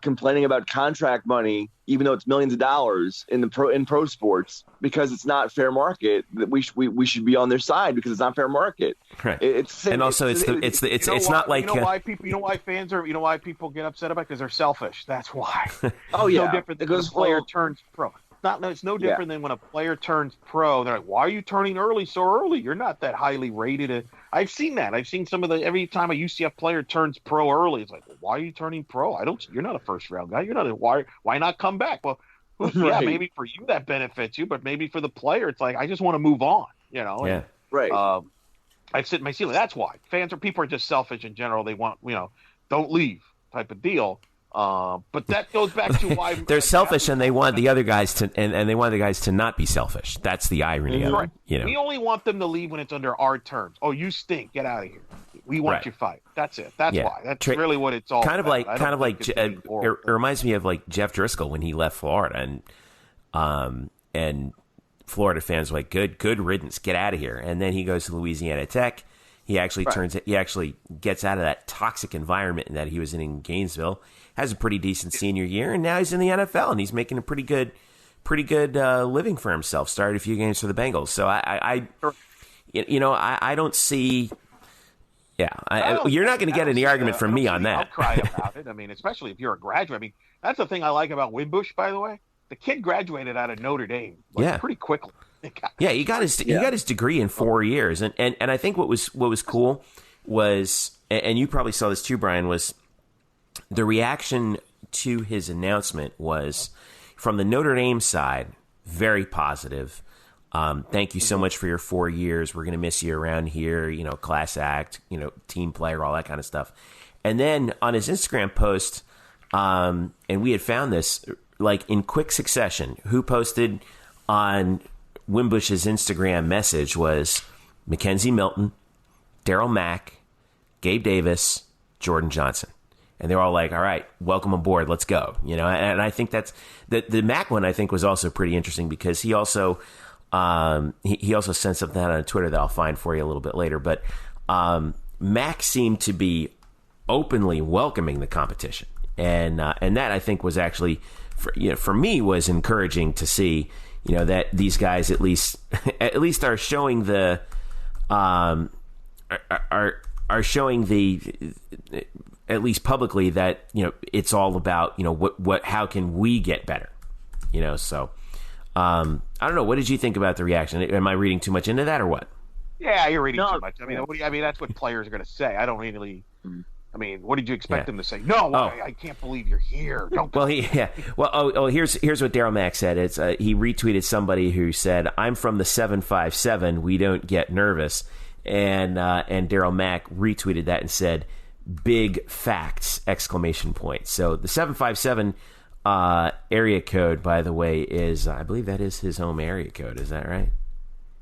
complaining about contract money, even though it's millions of dollars in pro sports, because it's not fair market, that we should be on their side because it's not fair market. Right. It's not like why people get upset about it? Because they're selfish. That's why. Oh yeah. No different than when a player turns pro. It's no different than when a player turns pro. They're like, why are you turning so early? You're not that highly rated. I've seen that. I've seen every time a UCF player turns pro early, it's like, well, why are you turning pro? You're not a first round guy. You're not why not come back? Well, yeah, maybe for you that benefits you, but maybe for the player, it's like, I just want to move on, Yeah. Right. I've sit in my ceiling. That's why people are just selfish in general. They want, don't leave type of deal. But that goes back to why they're selfish and they want the other guys to and they want the guys to not be selfish. That's the irony of it. We only want them to leave when it's under our terms. Oh, you stink. Get out of here. We want you fired. That's it. That's why. That's really what it's all kind of about. It reminds me of like Jeff Driscoll when he left Florida and Florida fans were like, good riddance, get out of here. And then he goes to Louisiana Tech. He actually gets out of that toxic environment that he was in Gainesville. Has a pretty decent senior year, and now he's in the NFL, and he's making a pretty good living for himself. Started a few games for the Bengals, so I don't see. Yeah, you're not going to get any argument from me on that. I'll cry about it. I mean, especially if you're a graduate. I mean, that's the thing I like about Wimbush, by the way. The kid graduated out of Notre Dame pretty quickly. Yeah, he got his degree in 4 years, and I think what was cool was, and you probably saw this too, Brian, was the reaction to his announcement was from the Notre Dame side very positive. Thank you so much for your 4 years. We're going to miss you around here. Class act, team player, all that kind of stuff. And then on his Instagram post, and we had found this like in quick succession, who posted on Wimbush's Instagram message was Mackenzie Milton, Daryl Mack, Gabe Davis, Jordan Johnson. And they're all like, all right, welcome aboard. Let's go. And I think that's the Mac one, I think, was also pretty interesting because he also he also sent something out on Twitter that I'll find for you a little bit later. But Mac seemed to be openly welcoming the competition. And that I think was actually, for me, was encouraging to see, that these guys at least are showing the are showing the at least publicly that it's all about what how can we get better, so I don't know, what did you think about the reaction? Am I reading too much into that or what? Yeah, you're reading too much. I mean, that's what players are going to say. I don't really. I mean, what did you expect them to say? No, I can't believe you're here. Don't. Well, here's what Daryl Mack said. It's he retweeted somebody who said, "I'm from the 757. We don't get nervous," and Daryl Mack retweeted that and said, "Big facts!" ! So the 757 area code, by the way, is I believe that is his home area code. Is that right?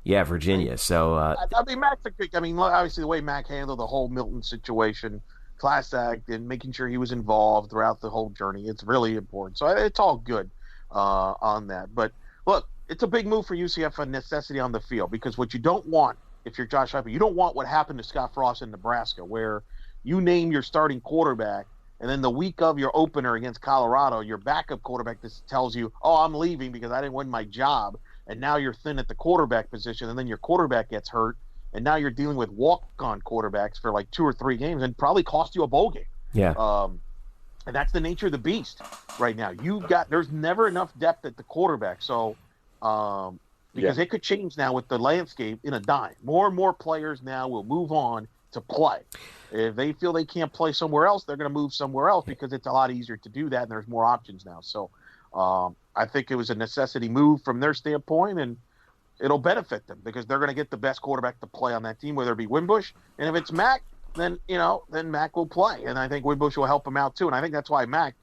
Yeah, Virginia. So I mean, Mac's obviously the way Mac handled the whole Milton situation. class act and making sure he was involved throughout the whole journey. It's really important. So it's all good on that. But look, it's a big move for UCF for necessity on the field, because what you don't want, if you're Josh Heupel, you don't want what happened to Scott Frost in Nebraska, where you name your starting quarterback, and then the week of your opener against Colorado, your backup quarterback just tells you, oh, I'm leaving because I didn't win my job, and now you're thin at the quarterback position, and then your quarterback gets hurt, and now you're dealing with walk-on quarterbacks for like 2 or 3 games and probably cost you a bowl game. Yeah. And that's the nature of the beast right now. There's never enough depth at the quarterback. So, because it could change now with the landscape in a dime. More and more players now will move on to play. If they feel they can't play somewhere else, they're going to move somewhere else because it's a lot easier to do that, and there's more options now. So, I think it was a necessity move from their standpoint, and it'll benefit them because they're going to get the best quarterback to play on that team, whether it be Wimbush. And if it's Mac, then Mac will play. And I think Wimbush will help him out too. And I think that's why Mac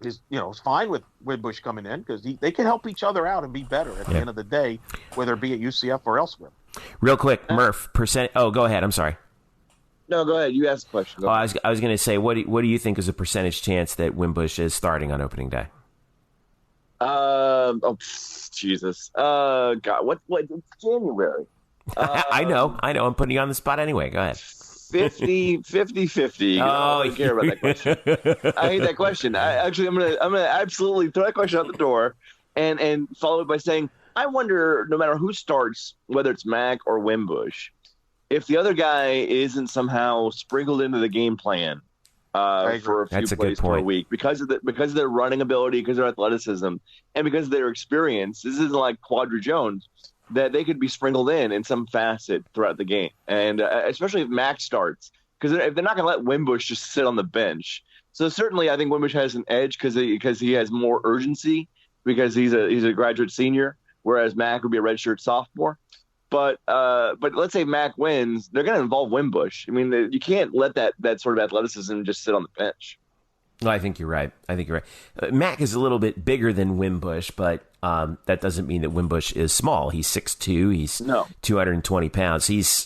is fine with Wimbush coming in, because they can help each other out and be better at the end of the day, whether it be at UCF or elsewhere. Real quick, Murph, percent. Oh, go ahead. I'm sorry. No, go ahead. You asked the question. I was going to say, what do you think is a percentage chance that Wimbush is starting on opening day? Jesus. God, what? January. I know. I'm putting you on the spot anyway. Go ahead. 50. I don't care about that question. I hate that question. I'm gonna absolutely throw that question out the door, and follow it by saying, I wonder, no matter who starts, whether it's Mac or Wimbush, if the other guy isn't somehow sprinkled into the game plan for a few plays per week because of their running ability, because of their athleticism, and because of their experience. This isn't like Quadra Jones, that they could be sprinkled in some facet throughout the game. And especially if Mac starts, because if they're not going to let Wimbush just sit on the bench. So certainly I think Wimbush has an edge because he has more urgency, because he's a graduate senior, whereas Mac would be a redshirt sophomore. But let's say Mac wins, they're going to involve Wimbush. I mean, you can't let that sort of athleticism just sit on the bench. No, I think you're right. Mac is a little bit bigger than Wimbush, but that doesn't mean that Wimbush is small. He's 6'2". He's 220 pounds. He's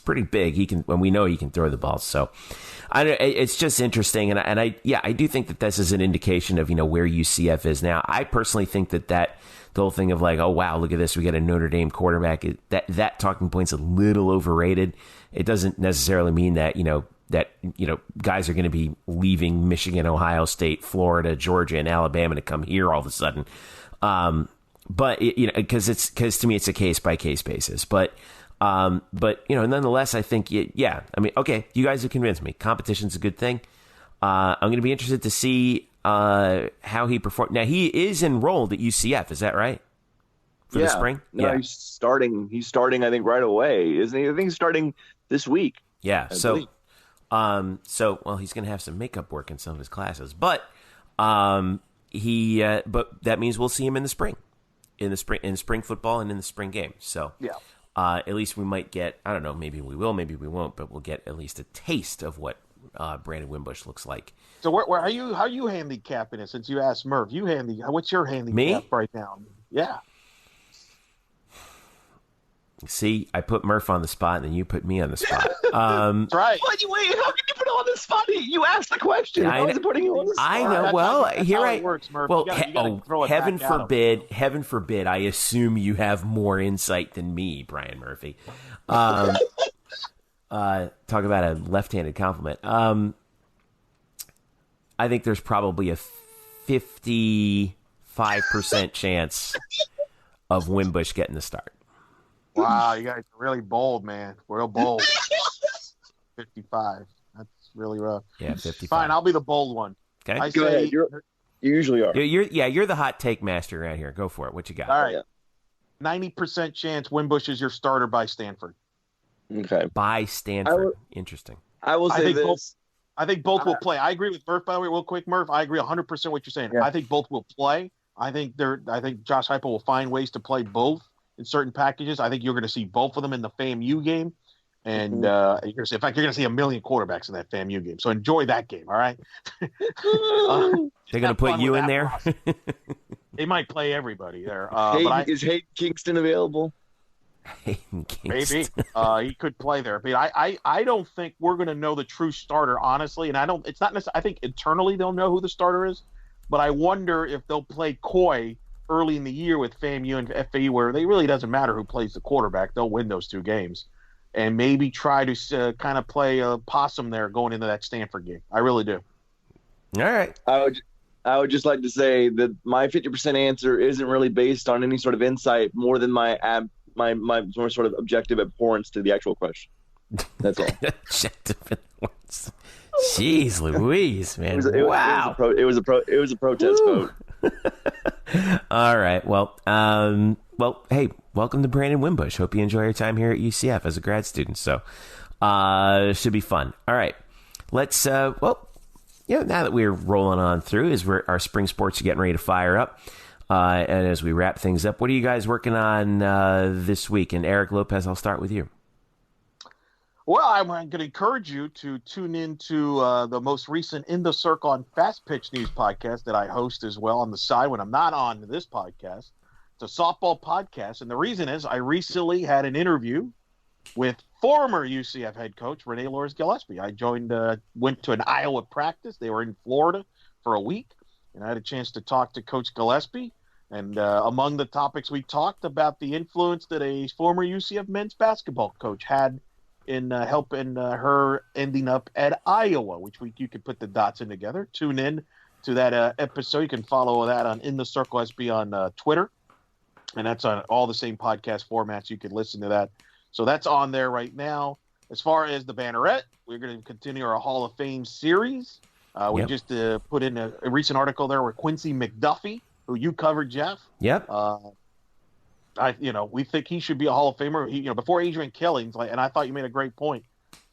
pretty big. We know he can throw the ball. So it's just interesting. And I do think that this is an indication of, where UCF is now. I personally think that the whole thing of like, oh, wow, look at this, we got a Notre Dame quarterback, that talking point's a little overrated. It doesn't necessarily mean that, guys are going to be leaving Michigan, Ohio State, Florida, Georgia, and Alabama to come here all of a sudden. But because to me it's a case by case basis. But nonetheless, I think okay, you guys have convinced me. Competition's a good thing. I'm going to be interested to see how he performed. Now he is enrolled at UCF. Is that right? For the spring? No, he's starting. He's starting, I think, right away, isn't he? I think he's starting this week. Yeah. So he's going to have some makeup work in some of his classes, but but that means we'll see him in the spring football and in the spring game. So at least we might get, I don't know, maybe we will, maybe we won't, but we'll get at least a taste of what Brandon Wimbush looks like. So where are you? How are you handicapping it? Since you asked Murph, what's your handicap right now? Yeah. See, I put Murph on the spot, and then you put me on the spot. That's right. Wait, how can you put him on the spot? You asked the question. How is it putting you on the spot? I know. Well, here it works, Murph. Well, heaven forbid, I assume you have more insight than me, Brian Murphy. Talk about a left-handed compliment. I think there's probably a 55% chance of Wimbush getting the start. Wow, you guys are really bold, man. Real bold. 55. That's really rough. Yeah, 55. Fine, I'll be the bold one. Okay. Go ahead. You usually are. You're the hot take master around here. Go for it. What you got? All right. 90% chance Wimbush is your starter by Stanford. Okay. By Stanford. Interesting. I will say this. I think both will play. I agree with Murph, by the way, real quick, Murph. I agree 100% what you're saying. Yeah. I think both will play. I think Josh Heupel will find ways to play both in certain packages. I think you're going to see both of them in the FAMU game. And you're going to see, in fact, you're going to see a million quarterbacks in that FAMU game. So enjoy that game, all right? They're going to put you in there? They might play everybody there. Is Hayden Kingston available? Hayden Maybe Kingston. he could play there. But I don't think we're going to know the true starter, honestly. And it's not necessarily, I think internally they'll know who the starter is, but I wonder if they'll play coy early in the year with FAMU and FAU, where it really doesn't matter who plays the quarterback. They'll win those 2 games. And maybe try to kind of play a possum there going into that Stanford game. I really do. All right. I would just like to say that my 50% answer isn't really based on any sort of insight more than my more sort of objective abhorrence to the actual question. That's all. Objective abhorrence. Jeez Louise, man. Wow. It was a protest vote. All right. Well, hey, welcome to Brandon Wimbush. Hope you enjoy your time here at UCF as a grad student. So, should be fun. All right. Let's, now that we're rolling on through, our spring sports are getting ready to fire up. And as we wrap things up, what are you guys working on this week? And Eric Lopez, I'll start with you. Well, I'm going to encourage you to tune into the most recent In the Circle on Fast Pitch News podcast that I host as well on the side when I'm not on this podcast. It's a softball podcast, and the reason is I recently had an interview with former UCF head coach Renee Loris-Gillespie. I went to an Iowa practice. They were in Florida for a week, and I had a chance to talk to Coach Gillespie. And among the topics we talked about the influence that a former UCF men's basketball coach had in helping her ending up at Iowa, which you could put the dots in together. Tune in to that episode. You can follow that on In the Circle SB on Twitter, and that's on all the same podcast formats. You can listen to that. So that's on there right now. As far as the Banneret, we're going to continue our Hall of Fame series. We just put in a recent article there with Quincy McDuffie, who you covered, Jeff. Yep. We think he should be a Hall of Famer. Before Adrian Killings, and I thought you made a great point.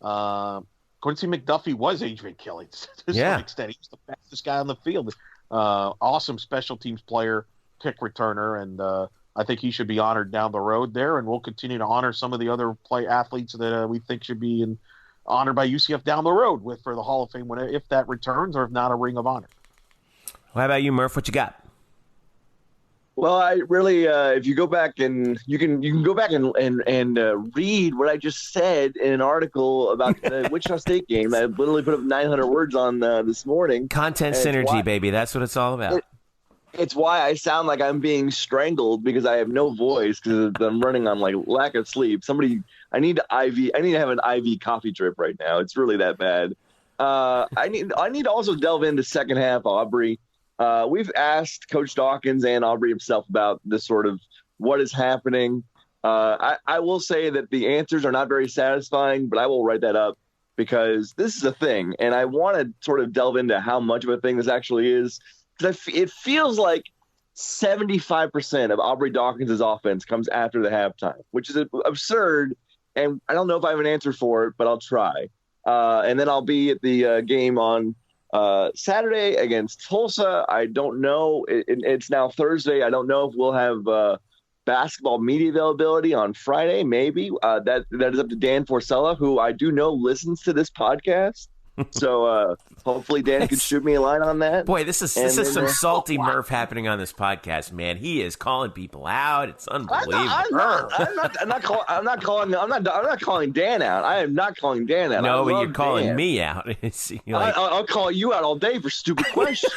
Quincy McDuffie was Adrian Killings to some extent. He was the fastest guy on the field. Awesome special teams player, kick returner, and I think he should be honored down the road there. And we'll continue to honor some of the other athletes that we think should be honored by UCF down the road for the Hall of Fame, if that returns, or if not, a Ring of Honor. Well, how about you, Murph? What you got? Well, I really, if you go back and you can go back and read what I just said in an article about the Wichita State game. I literally put up 900 words on this morning. Content synergy, baby. That's what it's all about. It's why I sound like I'm being strangled, because I have no voice because I'm running on lack of sleep. I need to have an IV coffee drip right now. It's really that bad. I need to also delve into second half, Aubrey. We've asked Coach Dawkins and Aubrey himself about this sort of what is happening. I will say that the answers are not very satisfying, but I will write that up because this is a thing, and I want to sort of delve into how much of a thing this actually is. Because it feels like 75% of Aubrey Dawkins' offense comes after the halftime, which is absurd, and I don't know if I have an answer for it, but I'll try. And then I'll be at the game on Saturday against Tulsa. I don't know. It's now Thursday. I don't know if we'll have basketball media availability on Friday. Maybe that is up to Dan Forcella, who I do know listens to this podcast. So hopefully Dan can shoot me a line on that. Boy, this is some salty Murph happening on this podcast, man. He is calling people out. It's unbelievable. I'm not calling Dan out. I am not calling Dan out. No, but you're calling me out. I'll call you out all day for stupid questions.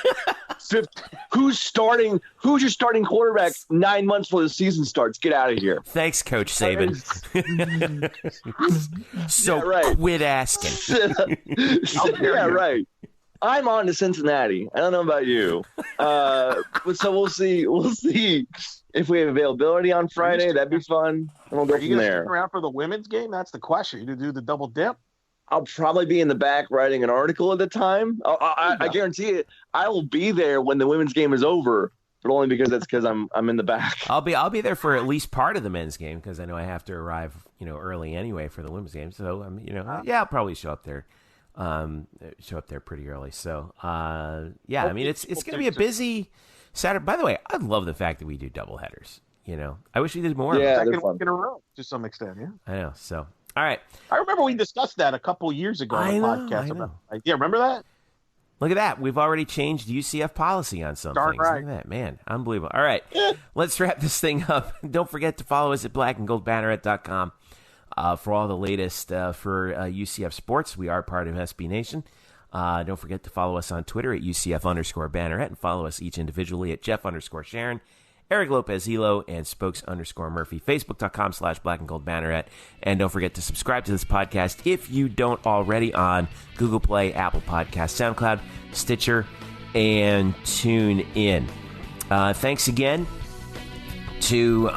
Who's your starting quarterback 9 months before the season starts? Get out of here. Thanks, Coach Saban. Quit asking. Yeah, right. I'm on to Cincinnati. I don't know about you. So we'll see if we have availability on Friday. That'd be fun. And we'll go from there. Are you going to stick around for the women's game? That's the question. You to do the double dip? I'll probably be in the back writing an article at the time. I guarantee it. I will be there when the women's game is over, but only because I'm in the back. I'll be there for at least part of the men's game because I know I have to arrive early anyway for the women's game. So I'll probably show up there pretty early. So yeah, I mean it's going to be a busy Saturday. By the way, I love the fact that we do double headers. I wish we did more. Yeah, second week in a row to some extent. Yeah, I know. So. All right. I remember we discussed that a couple years ago on the podcast. I know. Yeah, remember that? Look at that. We've already changed UCF policy on some Darn things. right. Look at that, man. Unbelievable. All right. Let's wrap this thing up. Don't forget to follow us at blackandgoldbanneret.com for all the latest for UCF sports. We are part of SB Nation. Don't forget to follow us on Twitter at UCF_Banneret and follow us each individually at Jeff_Sharon, Eric Lopez Elo, and Spokes_Murphy. Facebook.com/blackandgoldbanneret. And don't forget to subscribe to this podcast if you don't already on Google Play, Apple Podcasts, SoundCloud, Stitcher, and TuneIn. Thanks again to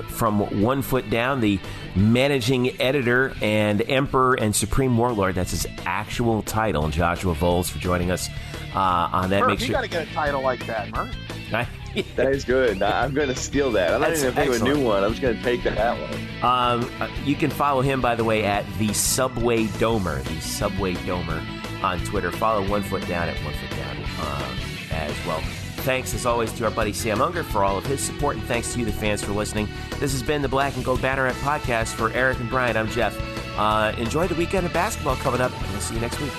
from 1 Foot Down, the managing editor and emperor and supreme warlord. That's his actual title, Joshua Vowles, for joining us on that. Murph, you got to get a title like that, Murph. That is good. I'm going to steal that. I'm not even going to think of a new one. I'm just going to take that one. You can follow him, by the way, at the Subway Domer, on Twitter. Follow 1 Foot Down at 1 Foot Down as well. Thanks, as always, to our buddy Sam Unger for all of his support, and thanks to you, the fans, for listening. This has been the Black and Gold Banneret Podcast. For Eric and Brian, I'm Jeff. Enjoy the weekend of basketball coming up, and we'll see you next week.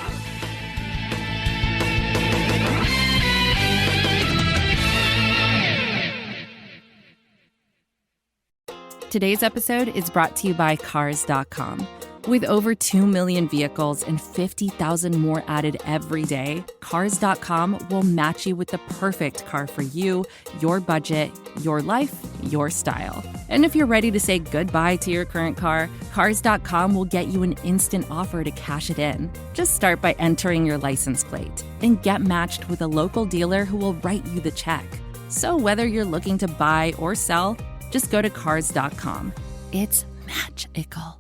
Today's episode is brought to you by Cars.com. With over 2 million vehicles and 50,000 more added every day, Cars.com will match you with the perfect car for you, your budget, your life, your style. And if you're ready to say goodbye to your current car, Cars.com will get you an instant offer to cash it in. Just start by entering your license plate and get matched with a local dealer who will write you the check. So whether you're looking to buy or sell, just go to Cars.com. It's magical.